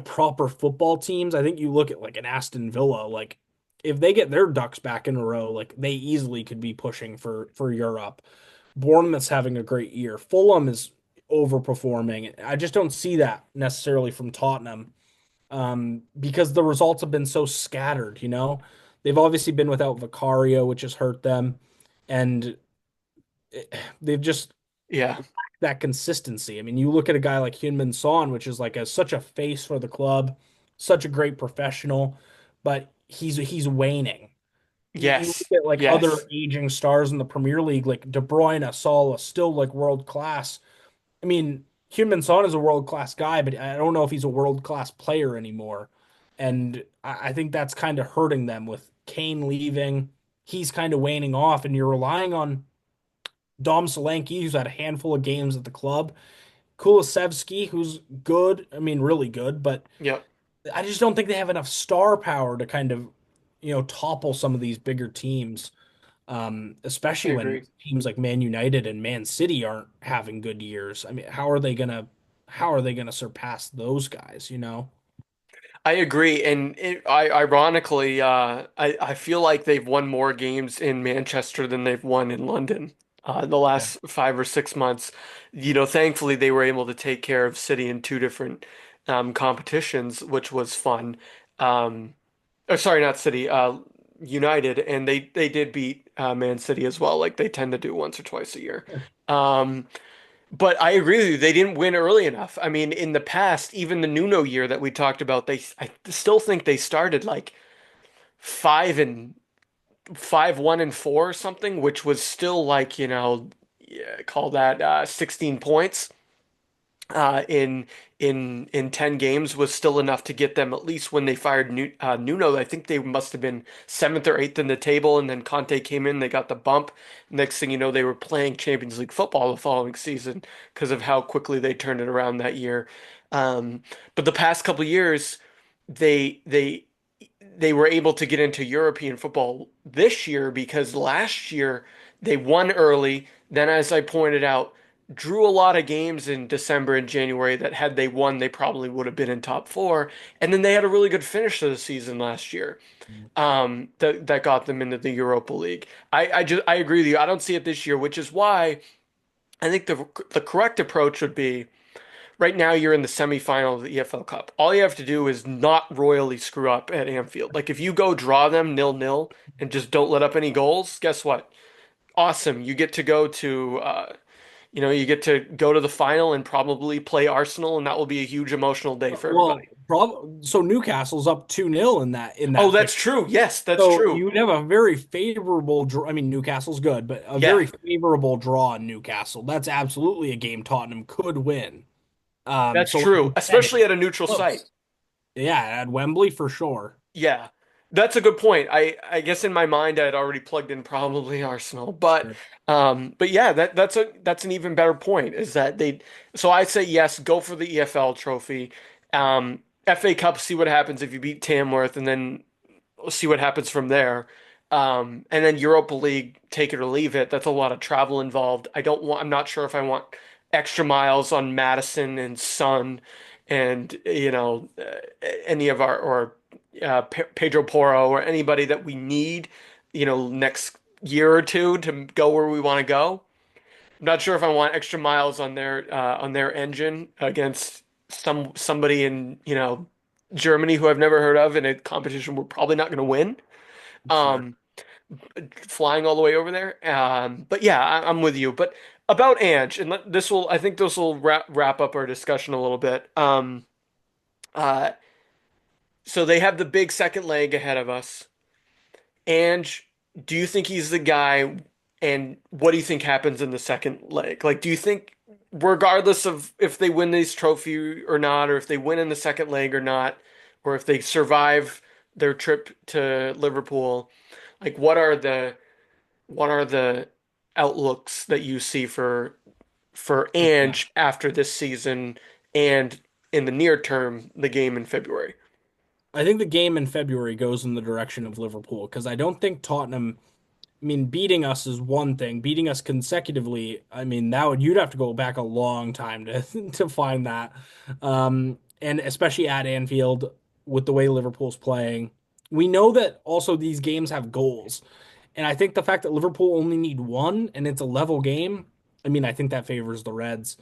B: proper football teams. I think you look at like an Aston Villa, like if they get their ducks back in a row, like they easily could be pushing for Europe. Bournemouth's having a great year. Fulham is overperforming. I just don't see that necessarily from Tottenham, because the results have been so scattered, you know? They've obviously been without Vicario, which has hurt them, and they've just
A: Yeah.
B: that consistency. I mean, you look at a guy like Hyun-Min Son, which is like such a face for the club, such a great professional, but he's waning. You look
A: Yes.
B: at like other
A: Yes.
B: aging stars in the Premier League, like De Bruyne, Salah, still like world class. I mean, Hyun-Min Son is a world class guy, but I don't know if he's a world class player anymore. And I think that's kind of hurting them with Kane leaving. He's kind of waning off, and you're relying on Dom Solanke, who's had a handful of games at the club. Kulusevski, who's good. I mean, really good, but
A: Yep.
B: I just don't think they have enough star power to kind of, topple some of these bigger teams.
A: I
B: Especially when
A: agree.
B: teams like Man United and Man City aren't having good years. I mean, how are they gonna surpass those guys, you know?
A: I agree, and ironically, I feel like they've won more games in Manchester than they've won in London the
B: Yeah.
A: last 5 or 6 months. Thankfully they were able to take care of City in two different competitions, which was fun. Or sorry, not City, United, and they did beat Man City as well, like they tend to do once or twice a year. Um, but I agree with you. They didn't win early enough. I mean, in the past, even the Nuno year that we talked about, I still think they started like 5-1-4 or something, which was still like, yeah, call that 16 points in 10 games was still enough to get them at least when they fired Nuno. I think they must have been seventh or eighth in the table, and then Conte came in, they got the bump. Next thing you know, they were playing Champions League football the following season because of how quickly they turned it around that year. Um, but the past couple years, they they they were able to get into European football this year because last year they won early. Then, as I pointed out, drew a lot of games in December and January that had they won, they probably would have been in top four. And then they had a really good finish to the season last year. That got them into the Europa League. I agree with you. I don't see it this year, which is why I think the correct approach would be right now you're in the semifinal of the EFL Cup. All you have to do is not royally screw up at Anfield. Like if you go draw them 0-0 and just don't let up any goals, guess what? Awesome. You get to go to the final and probably play Arsenal, and that will be a huge emotional day for everybody.
B: Well, so Newcastle's up 2-0 in that
A: Oh, that's
B: fixture.
A: true. Yes, that's
B: So
A: true.
B: you would have a very favorable draw. I mean, Newcastle's good, but a
A: Yeah,
B: very favorable draw in Newcastle. That's absolutely a game Tottenham could win.
A: that's
B: So like
A: true,
B: you said, it's
A: especially at a neutral site.
B: close. Yeah, at Wembley for sure.
A: Yeah, that's a good point. I guess in my mind I had already plugged in probably Arsenal, but yeah, that's an even better point is that they so I say yes, go for the EFL trophy. FA Cup, see what happens if you beat Tamworth, and then we'll see what happens from there. And then Europa League, take it or leave it. That's a lot of travel involved. I'm not sure if I want extra miles on Madison and Sun and, any of or Pedro Porro or anybody that we need, next year or two to go where we want to go. I'm not sure if I want extra miles on their engine against somebody in, Germany who I've never heard of in a competition we're probably not going to win.
B: Sure.
A: Um, Flying all the way over there. But yeah, I'm with you. But about Ange, and I think this will wrap up our discussion a little bit. Uh, so they have the big second leg ahead of us. Ange, do you think he's the guy? And what do you think happens in the second leg? Like, do you think, regardless of if they win this trophy or not, or if they win in the second leg or not, or if they survive their trip to Liverpool, like what are the outlooks that you see for
B: Yeah.
A: Ange after this season and in the near term, the game in February?
B: I think the game in February goes in the direction of Liverpool because I don't think Tottenham. I mean, beating us is one thing. Beating us consecutively, I mean, you'd have to go back a long time to to find that. And especially at Anfield with the way Liverpool's playing. we know that also these games have goals. And I think the fact that Liverpool only need one and it's a level game, I mean, I think that favors the Reds.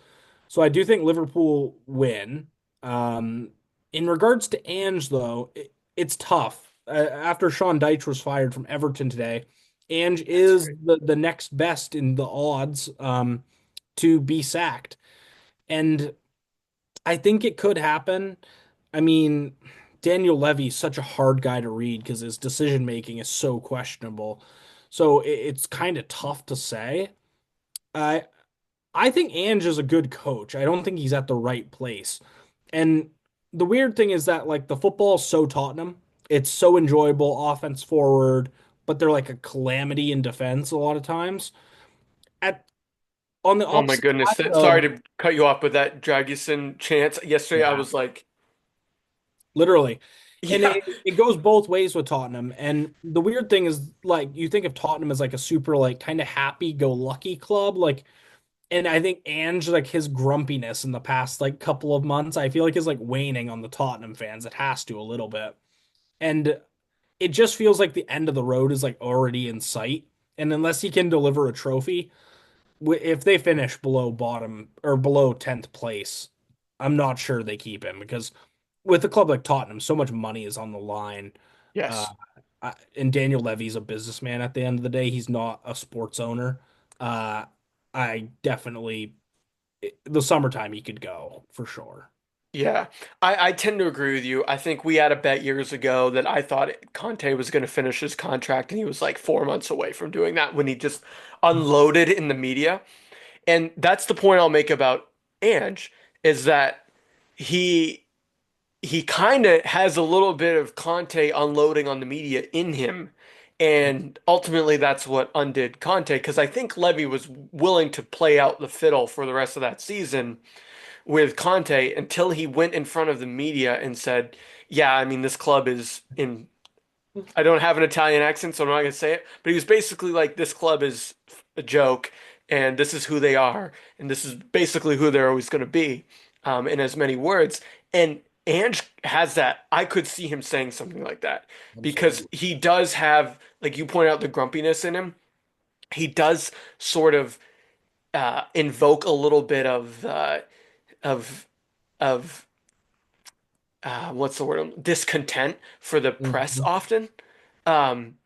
B: So I do think Liverpool win. Um, in regards to Ange, though, it's tough. After Sean Dyche was fired from Everton today, Ange
A: That's
B: is
A: right.
B: the next best in the odds to be sacked. And I think it could happen. I mean, Daniel Levy's such a hard guy to read because his decision making is so questionable. So it's kind of tough to say. I I think Ange is a good coach. I don't think he's at the right place. And the weird thing is that like the football is so Tottenham. It's so enjoyable, offense forward, but they're like a calamity in defense a lot of times. At on the
A: Oh my
B: opposite
A: goodness.
B: side
A: Sorry
B: of
A: to cut you off, but that Dragusin chance yesterday, I
B: yeah,
A: was like,
B: literally. And
A: yeah,
B: it goes both ways with Tottenham. And the weird thing is like you think of Tottenham as like a super like kind of happy go lucky club. Like and I think Ange, like his grumpiness in the past like couple of months, I feel like is like waning on the Tottenham fans. It has to a little bit. And it just feels like the end of the road is like already in sight. And unless he can deliver a trophy, if they finish below bottom or below 10th place, I'm not sure they keep him because with a club like Tottenham, so much money is on the line. Uh,
A: yes.
B: and Daniel Levy's a businessman at the end of the day. He's not a sports owner. Uh, I definitely the summertime he could go for sure.
A: Yeah, I tend to agree with you. I think we had a bet years ago that I thought Conte was going to finish his contract, and he was like 4 months away from doing that when he just unloaded in the media. And that's the point I'll make about Ange is that he he kind of has a little bit of Conte unloading on the media in him. And ultimately, that's what undid Conte, because I think Levy was willing to play out the fiddle for the rest of that season with Conte until he went in front of the media and said, "Yeah, I mean, this club is in." I don't have an Italian accent, so I'm not gonna say it. But he was basically like, "This club is a joke, and this is who they are, and this is basically who they're always gonna be," in as many words. And Ange has that. I could see him saying something like that because
B: Absolutely.
A: he does have, like you point out, the grumpiness in him. He does sort of invoke a little bit of of what's the word? Discontent for the press
B: Mhm.
A: often. Um,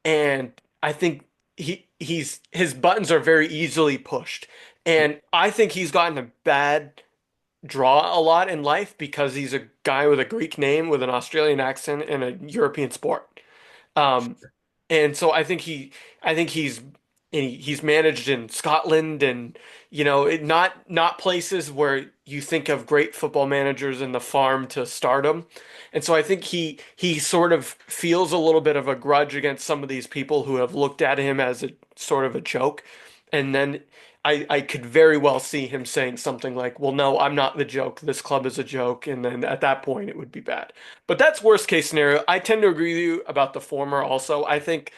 A: and I think he's his buttons are very easily pushed. And I think he's gotten a bad draw a lot in life because he's a guy with a Greek name with an Australian accent in a European sport. Um, and so I think he's managed in Scotland and not places where you think of great football managers in the farm to stardom. And so I think he sort of feels a little bit of a grudge against some of these people who have looked at him as a sort of a joke. And then I could very well see him saying something like, "Well, no, I'm not the joke. This club is a joke." And then at that point, it would be bad. But that's worst case scenario. I tend to agree with you about the former also. I think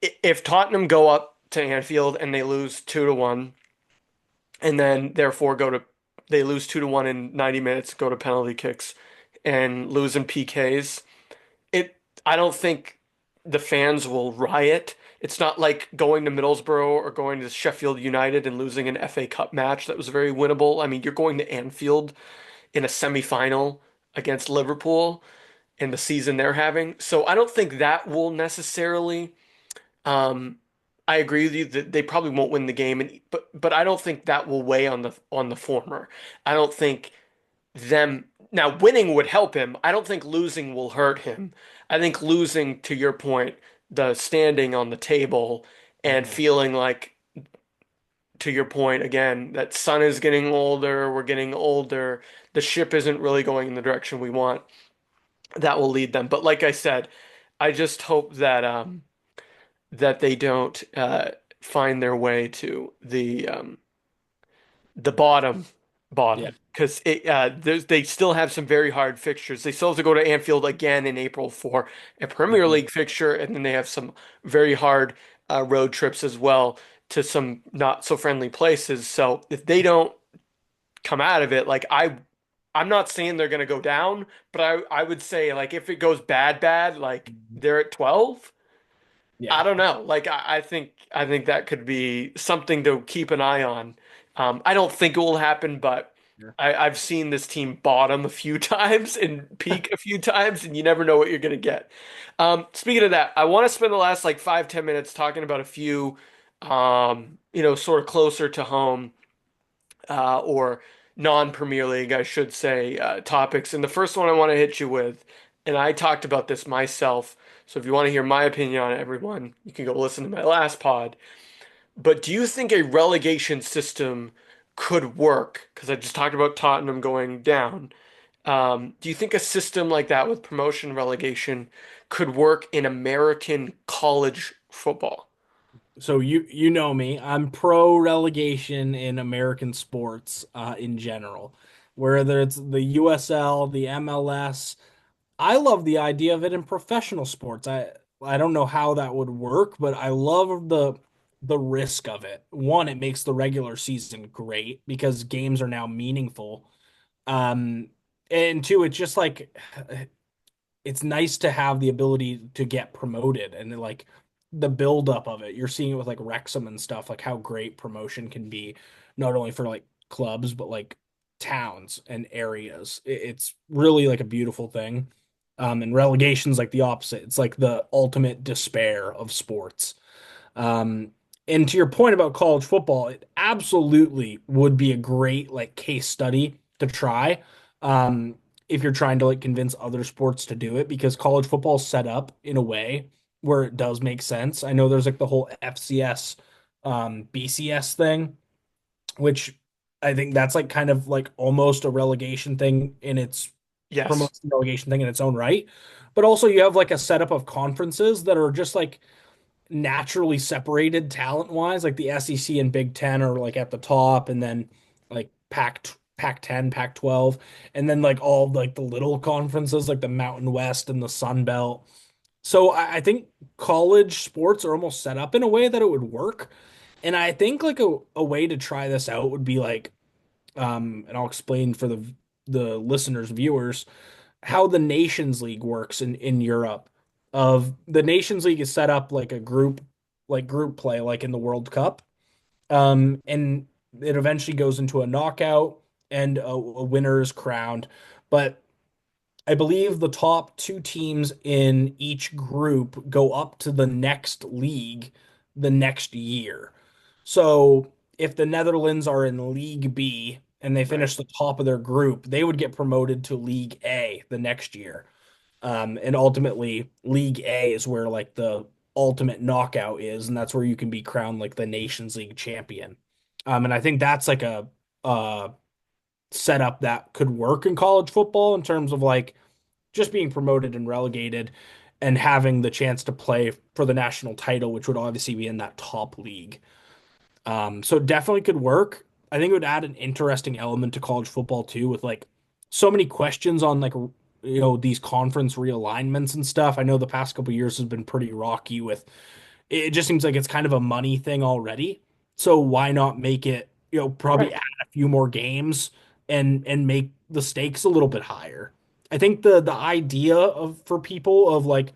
A: if Tottenham go up to Anfield and they lose 2-1 and then therefore go to they lose 2-1 in 90 minutes, go to penalty kicks and lose in PKs, it I don't think the fans will riot. It's not like going to Middlesbrough or going to Sheffield United and losing an FA Cup match that was very winnable. I mean, you're going to Anfield in a semi-final against Liverpool in the season they're having. So I don't think that will necessarily. Um, I agree with you that they probably won't win the game, but I don't think that will weigh on the former. I don't think them now winning would help him. I don't think losing will hurt him. I think losing, to your point, the standing on the table and
B: Mhm.
A: feeling like, to your point again, that Son is getting older, we're getting older, the ship isn't really going in the direction we want. That will lead them. But like I said, I just hope that they don't find their way to the
B: Yeah.
A: bottom because they still have some very hard fixtures. They still have to go to Anfield again in April for a Premier
B: Mhm.
A: League fixture, and then they have some very hard road trips as well to some not so friendly places. So if they don't come out of it, like I'm not saying they're gonna go down, but I would say like if it goes bad, like they're at 12. I
B: Yeah.
A: don't know. Like I think that could be something to keep an eye on. I don't think it will happen, but
B: Sure.
A: I've seen this team bottom a few times and peak a few times, and you never know what you're gonna get. Speaking of that, I want to spend the last like 5, 10 minutes talking about a few, sort of closer to home or non-Premier League, I should say, topics. And the first one I want to hit you with, and I talked about this myself. So if you want to hear my opinion on it, everyone, you can go listen to my last pod. But do you think a relegation system could work? Because I just talked about Tottenham going down. Do you think a system like that with promotion relegation could work in American college football?
B: So you know me. I'm pro relegation in American sports in general. Whether it's the USL, the MLS, I love the idea of it in professional sports. I don't know how that would work, but I love the risk of it. One, it makes the regular season great because games are now meaningful. Um, and two, it's just like it's nice to have the ability to get promoted and like the buildup of it. You're seeing it with like Wrexham and stuff, like how great promotion can be, not only for like clubs, but like towns and areas. It's really like a beautiful thing. And relegation's like the opposite. It's like the ultimate despair of sports. Um, and to your point about college football, it absolutely would be a great like case study to try. Um, if you're trying to like convince other sports to do it, because college football is set up in a way where it does make sense. I know there's like the whole FCS, BCS thing, which I think that's like kind of like almost a relegation thing in its
A: Yes.
B: promotion relegation thing in its own right. But also you have like a setup of conferences that are just like naturally separated talent wise. Like the SEC and Big Ten are like at the top, and then like Pac 10, Pac 12, and then like all like the little conferences like the Mountain West and the Sun Belt. So I think college sports are almost set up in a way that it would work. And I think like a way to try this out would be like, and I'll explain for the listeners, viewers, how the Nations League works in Europe. Of the Nations League is set up like a group, like group play, like in the World Cup. And it eventually goes into a knockout and a winner is crowned. But I believe the top two teams in each group go up to the next league the next year. So if the Netherlands are in League B and they
A: Right.
B: finish the top of their group, they would get promoted to League A the next year. And ultimately, League A is where like the ultimate knockout is, and that's where you can be crowned like the Nations League champion. And I think that's like a setup that could work in college football in terms of like just being promoted and relegated and having the chance to play for the national title, which would obviously be in that top league. So it definitely could work. I think it would add an interesting element to college football too, with like so many questions on like these conference realignments and stuff. I know the past couple years has been pretty rocky with it just seems like it's kind of a money thing already. So why not make it, probably
A: Right.
B: add a few more games and make the stakes a little bit higher. I think the idea of for people of like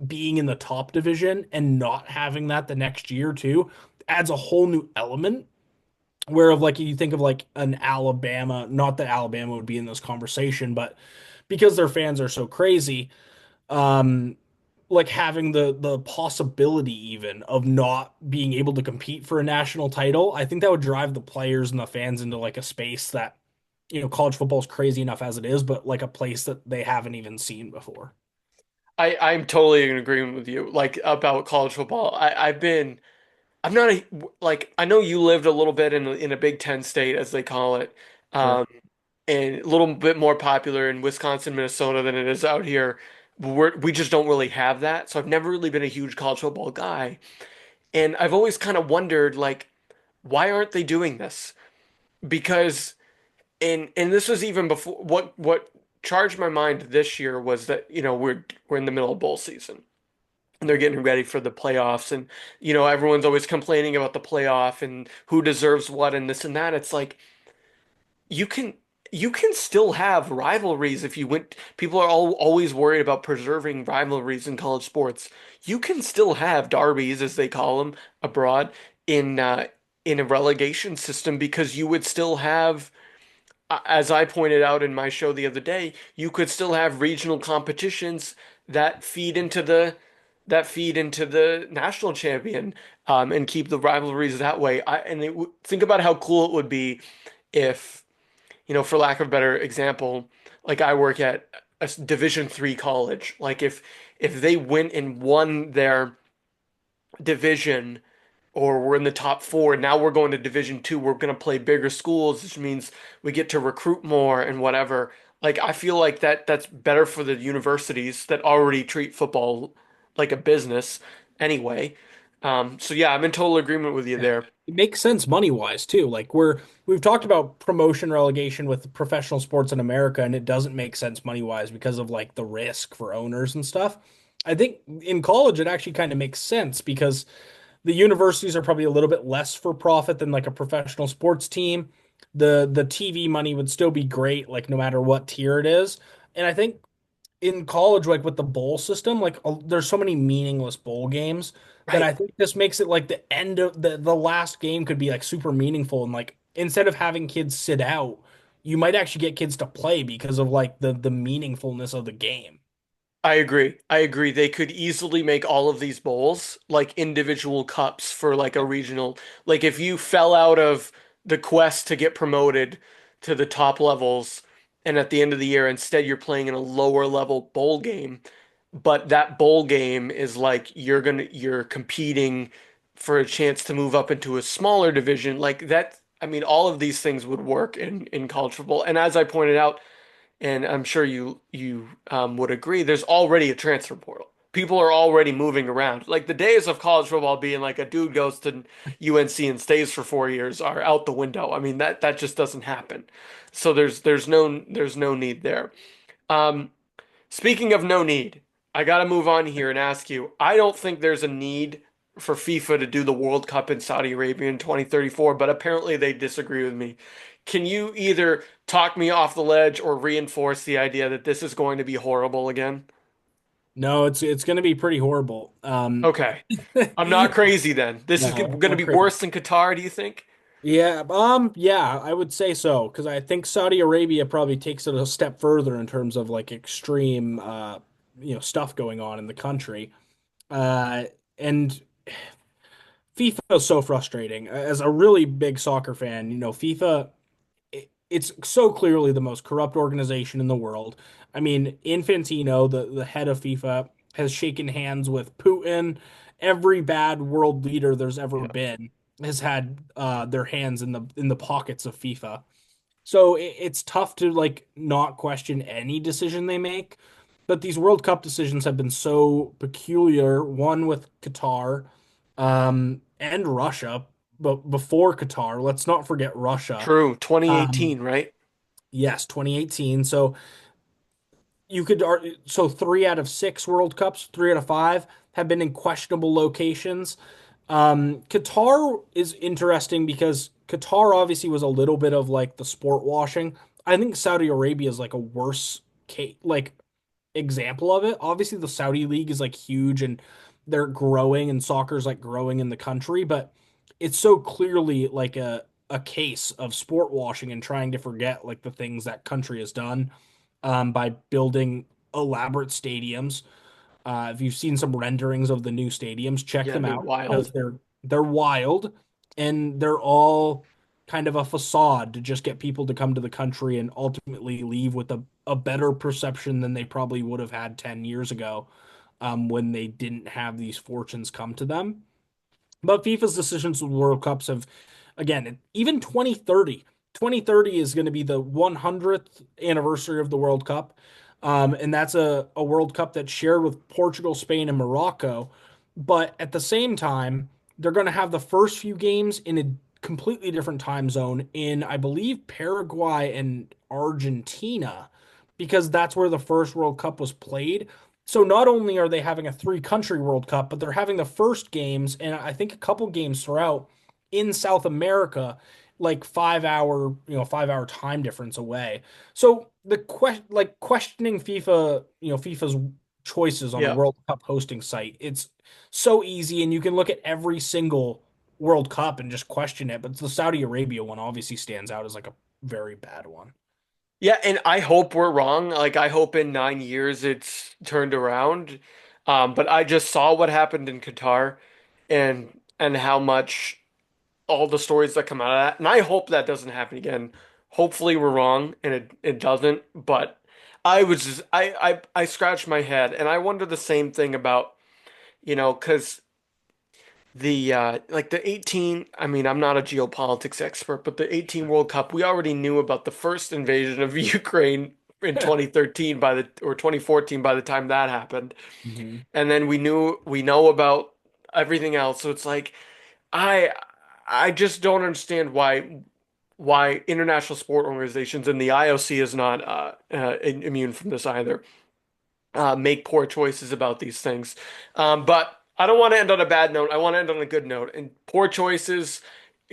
B: being in the top division and not having that the next year too adds a whole new element where of like you think of like an Alabama, not that Alabama would be in this conversation, but because their fans are so crazy, um like having the possibility even of not being able to compete for a national title, I think that would drive the players and the fans into like a space that, college football is crazy enough as it is, but like a place that they haven't even seen before.
A: I'm totally in agreement with you, like about college football. I'm not a like I know you lived a little bit in a Big Ten state as they call it,
B: Sure.
A: um, and a little bit more popular in Wisconsin, Minnesota than it is out here. We just don't really have that, so I've never really been a huge college football guy, and I've always kind of wondered like why aren't they doing this? Because and this was even before what charged my mind this year was that we're in the middle of bowl season and they're getting ready for the playoffs and everyone's always complaining about the playoff and who deserves what and this and that. It's like you can you can still have rivalries if you went. People are always worried about preserving rivalries in college sports. You can still have derbies, as they call them, abroad in in a relegation system because you would still have, as I pointed out in my show the other day, you could still have regional competitions that feed into the national champion, and keep the rivalries that way. Think about how cool it would be if, for lack of a better example, like I work at a Division 3 college. Like if they went and won their division, or we're in the top four, now we're going to Division 2, we're going to play bigger schools, which means we get to recruit more and whatever. Like I feel like that's better for the universities that already treat football like a business anyway. So yeah, I'm in total agreement with you
B: Yeah.
A: there.
B: It makes sense money wise too. Like we've talked about promotion relegation with professional sports in America, and it doesn't make sense money wise because of like the risk for owners and stuff. I think in college it actually kind of makes sense because the universities are probably a little bit less for profit than like a professional sports team. The TV money would still be great, like no matter what tier it is. And I think in college, like with the bowl system, like there's so many meaningless bowl games that
A: Right.
B: I think this makes it like the end of the last game could be like super meaningful and like instead of having kids sit out, you might actually get kids to play because of like the meaningfulness of the game.
A: I agree. I agree. They could easily make all of these bowls like individual cups for like a regional. Like if you fell out of the quest to get promoted to the top levels, and at the end of the year, instead you're playing in a lower level bowl game, but that bowl game is like you're competing for a chance to move up into a smaller division. Like that, I mean, all of these things would work in college football. And as I pointed out, and I'm sure you would agree, there's already a transfer portal. People are already moving around. Like the days of college football being like a dude goes to UNC and stays for 4 years are out the window. I mean that just doesn't happen. So there's no need there. Um, Speaking of no need, I gotta move on here and ask you. I don't think there's a need for FIFA to do the World Cup in Saudi Arabia in 2034, but apparently they disagree with me. Can you either talk me off the ledge or reinforce the idea that this is going to be horrible again?
B: No, it's going to be pretty horrible.
A: Okay. I'm not crazy then. This is
B: No,
A: going to
B: not
A: be
B: crazy.
A: worse than Qatar, do you think?
B: Yeah, I would say so because I think Saudi Arabia probably takes it a step further in terms of like extreme, stuff going on in the country. Uh, and FIFA is so frustrating. As a really big soccer fan, FIFA, it's so clearly the most corrupt organization in the world. I mean, Infantino, the head of FIFA, has shaken hands with Putin. Every bad world leader there's ever
A: Yeah.
B: been has had their hands in the pockets of FIFA. So it's tough to like not question any decision they make. But these World Cup decisions have been so peculiar. One with Qatar, and Russia, but before Qatar, let's not forget Russia.
A: True.
B: Um,
A: 2018, right?
B: yes, 2018. So so 3 out of 6 World Cups, 3 out of 5 have been in questionable locations. Qatar is interesting because Qatar obviously was a little bit of like the sport washing. I think Saudi Arabia is like a worse case, like example of it. Obviously, the Saudi league is like huge and they're growing, and soccer's like growing in the country, but it's so clearly like a case of sport washing and trying to forget like the things that country has done by building elaborate stadiums. If you've seen some renderings of the new stadiums, check
A: Yeah,
B: them
A: they're
B: out because
A: wild.
B: they're wild and they're all kind of a facade to just get people to come to the country and ultimately leave with a better perception than they probably would have had 10 years ago when they didn't have these fortunes come to them. But FIFA's decisions with World Cups have, again, even 2030 is going to be the 100th anniversary of the World Cup. And that's a World Cup that's shared with Portugal, Spain, and Morocco. But at the same time, they're going to have the first few games in a completely different time zone in, I believe, Paraguay and Argentina, because that's where the first World Cup was played. So not only are they having a three-country World Cup, but they're having the first games and I think a couple games throughout in South America. like 5 hour, 5 hour time difference away. So the questioning FIFA, FIFA's choices on a
A: Yeah.
B: World Cup hosting site, it's so easy, and you can look at every single World Cup and just question it. But the Saudi Arabia one obviously stands out as like a very bad one.
A: Yeah, and I hope we're wrong. Like I hope in 9 years it's turned around. But I just saw what happened in Qatar and how much all the stories that come out of that. And I hope that doesn't happen again. Hopefully we're wrong and it doesn't. But I scratched my head and I wonder the same thing about, because the like the 18, I mean, I'm not a geopolitics expert, but the 18 World Cup, we already knew about the first invasion of Ukraine in 2013 by the or 2014 by the time that happened.
B: Mhm.
A: And then we know about everything else. So it's like I I just don't understand why international sport organizations and the IOC is not immune from this either. Make poor choices about these things. But I don't want to end on a bad note. I want to end on a good note. And poor choices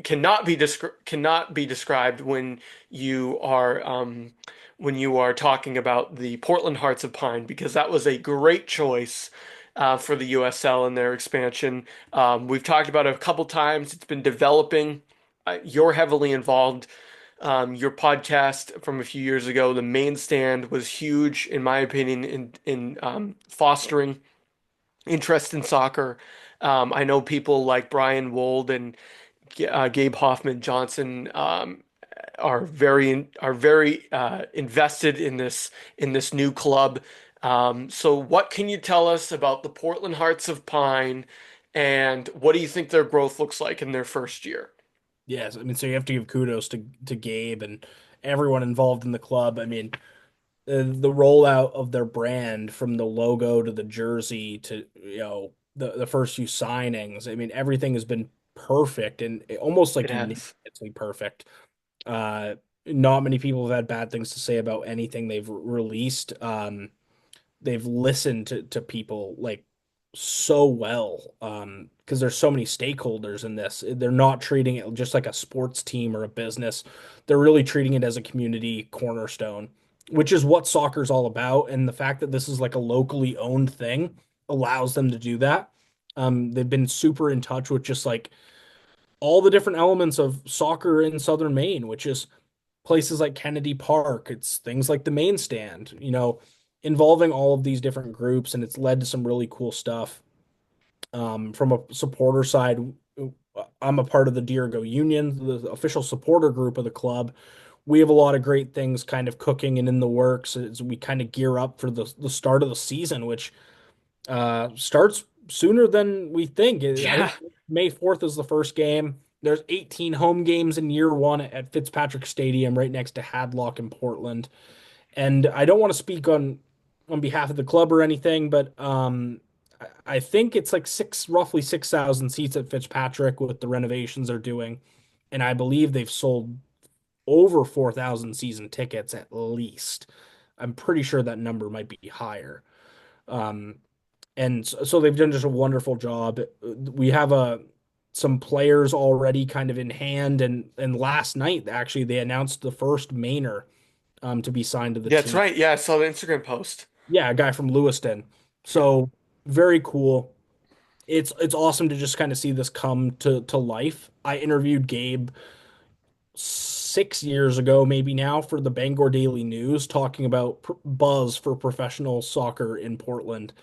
A: cannot be described when you are talking about the Portland Hearts of Pine because that was a great choice for the USL and their expansion. We've talked about it a couple times. It's been developing. You're heavily involved. Your podcast from a few years ago, The Main Stand, was huge, in my opinion, in fostering interest in soccer. I know people like Brian Wold and Gabe Hoffman Johnson are very invested in this new club. So, what can you tell us about the Portland Hearts of Pine, and what do you think their growth looks like in their first year?
B: Yes, I mean, so you have to give kudos to Gabe and everyone involved in the club. I mean, the rollout of their brand from the logo to the jersey to the first few signings. I mean, everything has been perfect and almost
A: It
B: like
A: has.
B: uniquely perfect. Uh, Not many people have had bad things to say about anything they've released. They've listened to people like so well because there's so many stakeholders in this. They're not treating it just like a sports team or a business. They're really treating it as a community cornerstone, which is what soccer's all about. And the fact that this is like a locally owned thing allows them to do that. They've been super in touch with just like all the different elements of soccer in Southern Maine, which is places like Kennedy Park. It's things like the Main Stand, involving all of these different groups, and it's led to some really cool stuff. From a supporter side, I'm a part of the Dirigo Union, the official supporter group of the club. We have a lot of great things kind of cooking and in the works as we kind of gear up for the start of the season, which starts sooner than we think. I
A: Yeah.
B: think May 4th is the first game. There's 18 home games in year one at Fitzpatrick Stadium, right next to Hadlock in Portland. And I don't want to speak on behalf of the club or anything, but I think it's like roughly 6,000 seats at Fitzpatrick with the renovations they're doing, and I believe they've sold over 4,000 season tickets at least. I'm pretty sure that number might be higher. Um, and so they've done just a wonderful job. We have some players already kind of in hand, and last night actually they announced the first Mainer to be signed to the
A: That's
B: team.
A: right. Yeah, I saw the Instagram post.
B: Yeah, a guy from Lewiston.
A: Yeah.
B: So very cool. It's awesome to just kind of see this come to life. I interviewed Gabe 6 years ago, maybe now, for the Bangor Daily News, talking about buzz for professional soccer in Portland.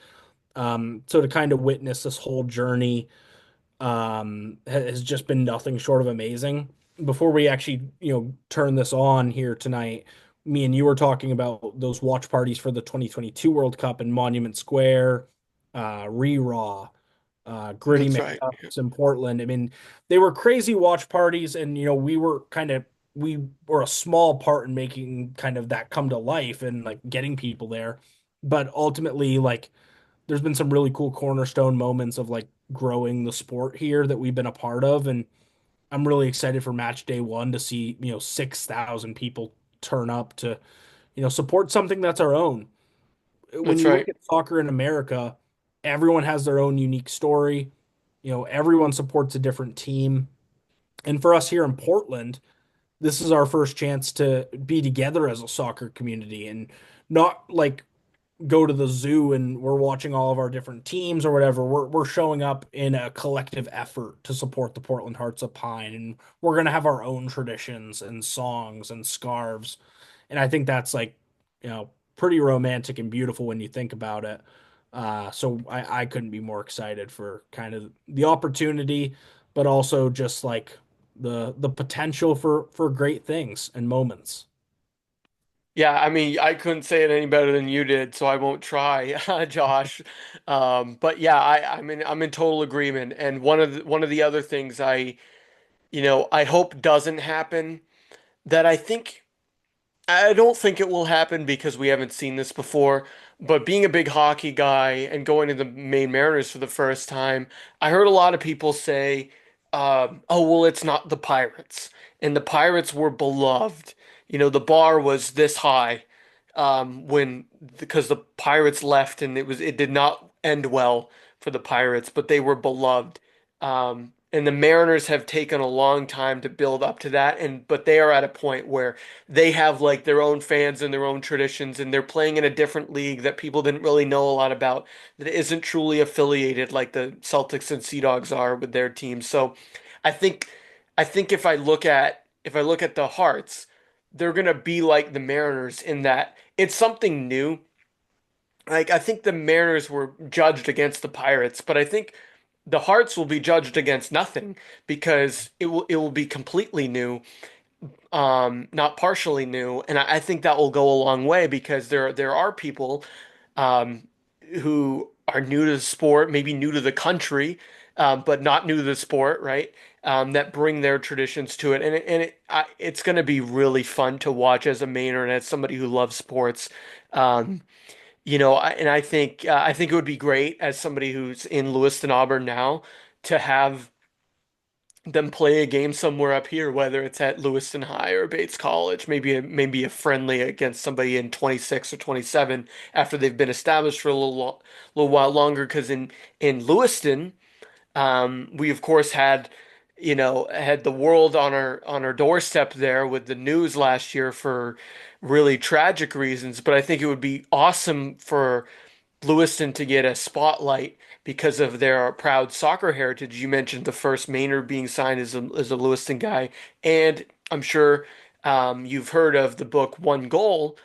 B: So to kind of witness this whole journey has just been nothing short of amazing. Before we actually, turn this on here tonight, me and you were talking about those watch parties for the 2022 World Cup in Monument Square, Raw, Gritty
A: That's right.
B: McDucks in Portland. I mean, they were crazy watch parties, and we were a small part in making kind of that come to life and like getting people there. But ultimately, like there's been some really cool cornerstone moments of like growing the sport here that we've been a part of, and I'm really excited for match day one to see 6,000 people turn up to support something that's our own. When
A: That's
B: you look
A: right.
B: at soccer in America, everyone has their own unique story. Everyone supports a different team. And for us here in Portland, this is our first chance to be together as a soccer community and not like go to the zoo and we're watching all of our different teams or whatever. We're showing up in a collective effort to support the Portland Hearts of Pine, and we're gonna have our own traditions and songs and scarves. And I think that's like, pretty romantic and beautiful when you think about it. So I couldn't be more excited for kind of the opportunity, but also just like the potential for great things and moments.
A: Yeah, I mean, I couldn't say it any better than you did, so I won't try, Josh. But yeah, I'm in total agreement. And one of the other things I hope doesn't happen that I don't think it will happen because we haven't seen this before. But being a big hockey guy and going to the Maine Mariners for the first time, I heard a lot of people say, "Oh, well, it's not the Pirates," and the Pirates were beloved. The bar was this high when because the Pirates left, and it did not end well for the Pirates, but they were beloved. And the Mariners have taken a long time to build up to that, but they are at a point where they have like their own fans and their own traditions, and they're playing in a different league that people didn't really know a lot about, that isn't truly affiliated like the Celtics and Sea Dogs are with their teams. So I think I think if I look at the Hearts, they're gonna be like the Mariners in that it's something new. Like I think the Mariners were judged against the Pirates, but I think the Hearts will be judged against nothing because it will be completely new, not partially new, and I think that will go a long way because there are people um, who are new to the sport, maybe new to the country, but not new to the sport, right? That bring their traditions to it, it's going to be really fun to watch as a Mainer and as somebody who loves sports. Um, I think it would be great as somebody who's in Lewiston, Auburn now to have them play a game somewhere up here, whether it's at Lewiston High or Bates College, maybe a friendly against somebody in 26 or 27 after they've been established for a little while longer. Because in Lewiston, we of course had the world on our doorstep there with the news last year for really tragic reasons. But I think it would be awesome for Lewiston to get a spotlight because of their proud soccer heritage. You mentioned the first Mainer being signed as a Lewiston guy, and I'm sure you've heard of the book One Goal,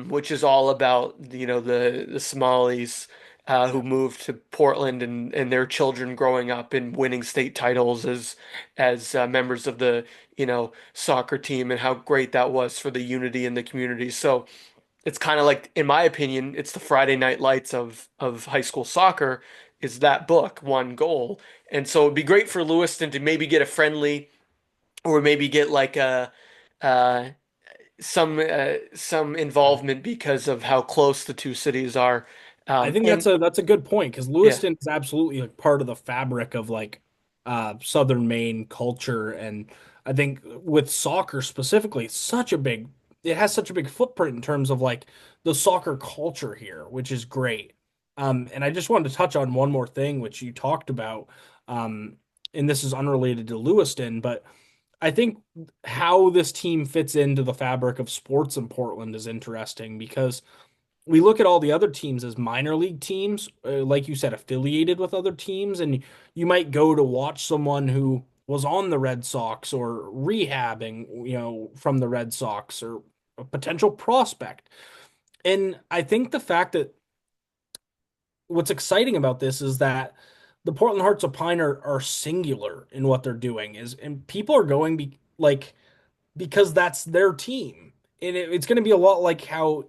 A: which is all about the Somalis who moved to Portland and their children growing up and winning state titles as members of the soccer team and how great that was for the unity in the community. So it's kind of like, in my opinion, it's the Friday Night Lights of high school soccer is that book, One Goal. And so it'd be great for Lewiston to maybe get a friendly or maybe get like a uh, some involvement because of how close the two cities are.
B: I think
A: And
B: that's a good point because
A: yeah,
B: Lewiston is absolutely like part of the fabric of like Southern Maine culture, and I think with soccer specifically, it has such a big footprint in terms of like the soccer culture here, which is great. And I just wanted to touch on one more thing which you talked about, um, and this is unrelated to Lewiston, but I think how this team fits into the fabric of sports in Portland is interesting because we look at all the other teams as minor league teams, like you said, affiliated with other teams, and you might go to watch someone who was on the Red Sox or rehabbing, from the Red Sox or a potential prospect. And I think the fact that what's exciting about this is that the Portland Hearts of Pine are singular in what they're doing and people are going because that's their team. And it's going to be a lot like how,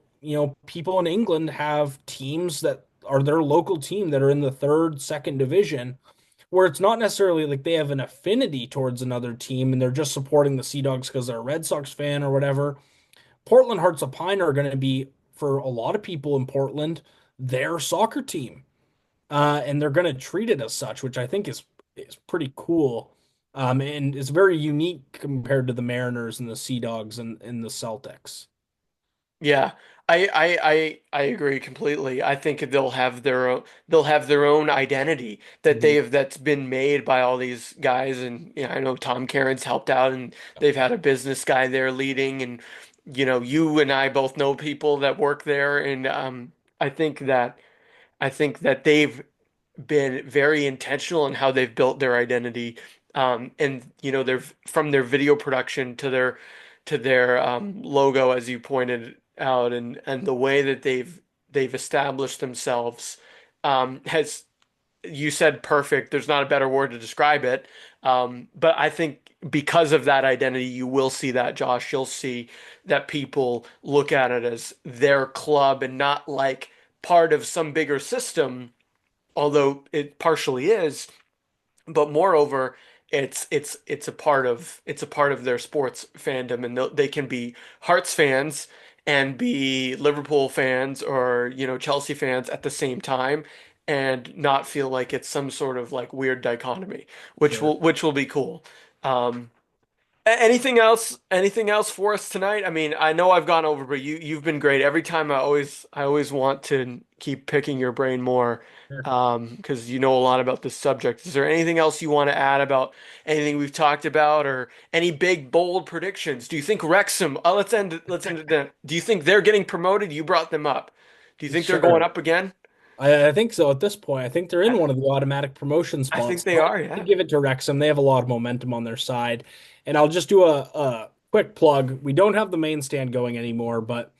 B: people in England have teams that are their local team that are in the third, second division, where it's not necessarily like they have an affinity towards another team and they're just supporting the Sea Dogs because they're a Red Sox fan or whatever. Portland Hearts of Pine are going to be, for a lot of people in Portland, their soccer team. And they're going to treat it as such, which I think is pretty cool. And it's very unique compared to the Mariners and the Sea Dogs and the Celtics.
A: Yeah, I agree completely. I think they'll have their own identity that
B: Mhm.
A: that's been made by all these guys, and I know Tom Caron's helped out, and they've had a business guy there leading, and you and I both know people that work there, and I think that I think that they've been very intentional in how they've built their identity. And they're from their video production to their logo, as you pointed out, and the way that they've established themselves has you said perfect. There's not a better word to describe it. But I think because of that identity, you will see that, Josh. You'll see that people look at it as their club and not like part of some bigger system, although it partially is, but moreover, it's a part of their sports fandom, and they can be Hearts fans and be Liverpool fans or Chelsea fans at the same time, and not feel like it's some sort of like weird dichotomy,
B: Sure.
A: which will be cool. Um, Anything else? Anything else for us tonight? I mean, I know I've gone over, but you've been great. Every time I always want to keep picking your brain more,
B: Sure.
A: because you know a lot about this subject. Is there anything else you want to add about anything we've talked about, or any big bold predictions? Do you think Wrexham? Let's end it then. Do you think they're getting promoted? You brought them up. Do you think they're going
B: Sure.
A: up again?
B: I think so at this point. I think they're in
A: I,
B: one of the automatic promotion
A: I think
B: spots.
A: they
B: I'll
A: are.
B: have to
A: Yeah.
B: give it to Wrexham. They have a lot of momentum on their side. And I'll just do a quick plug. We don't have the main stand going anymore, but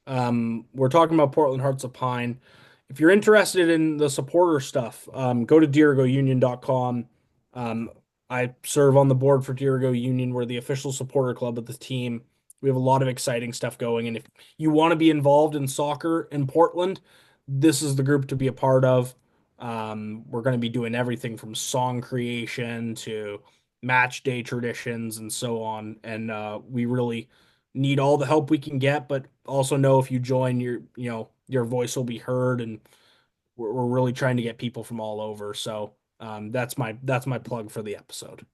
B: we're talking about Portland Hearts of Pine. If you're interested in the supporter stuff, go to dirigounion.com. Um, I serve on the board for Dirigo Union. We're the official supporter club of the team. We have a lot of exciting stuff going. And if you want to be involved in soccer in Portland, this is the group to be a part of. We're going to be doing everything from song creation to match day traditions and so on. And we really need all the help we can get, but also know if you join, your voice will be heard, and we're really trying to get people from all over. So that's my plug for the episode.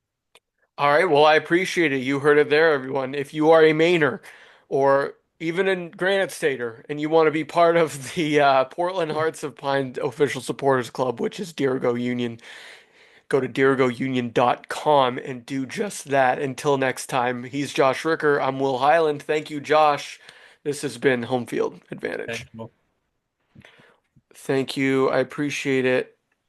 A: All right, well, I appreciate it. You heard it there, everyone. If you are a Mainer or even a Granite Stater and you want to be part of the Portland Hearts of Pine official supporters club, which is Dirigo Union, go to dirigounion.com and do just that. Until next time, he's Josh Ricker. I'm Will Highland. Thank you, Josh. This has been Home Field
B: Okay.
A: Advantage.
B: Well,
A: Thank you. I appreciate it.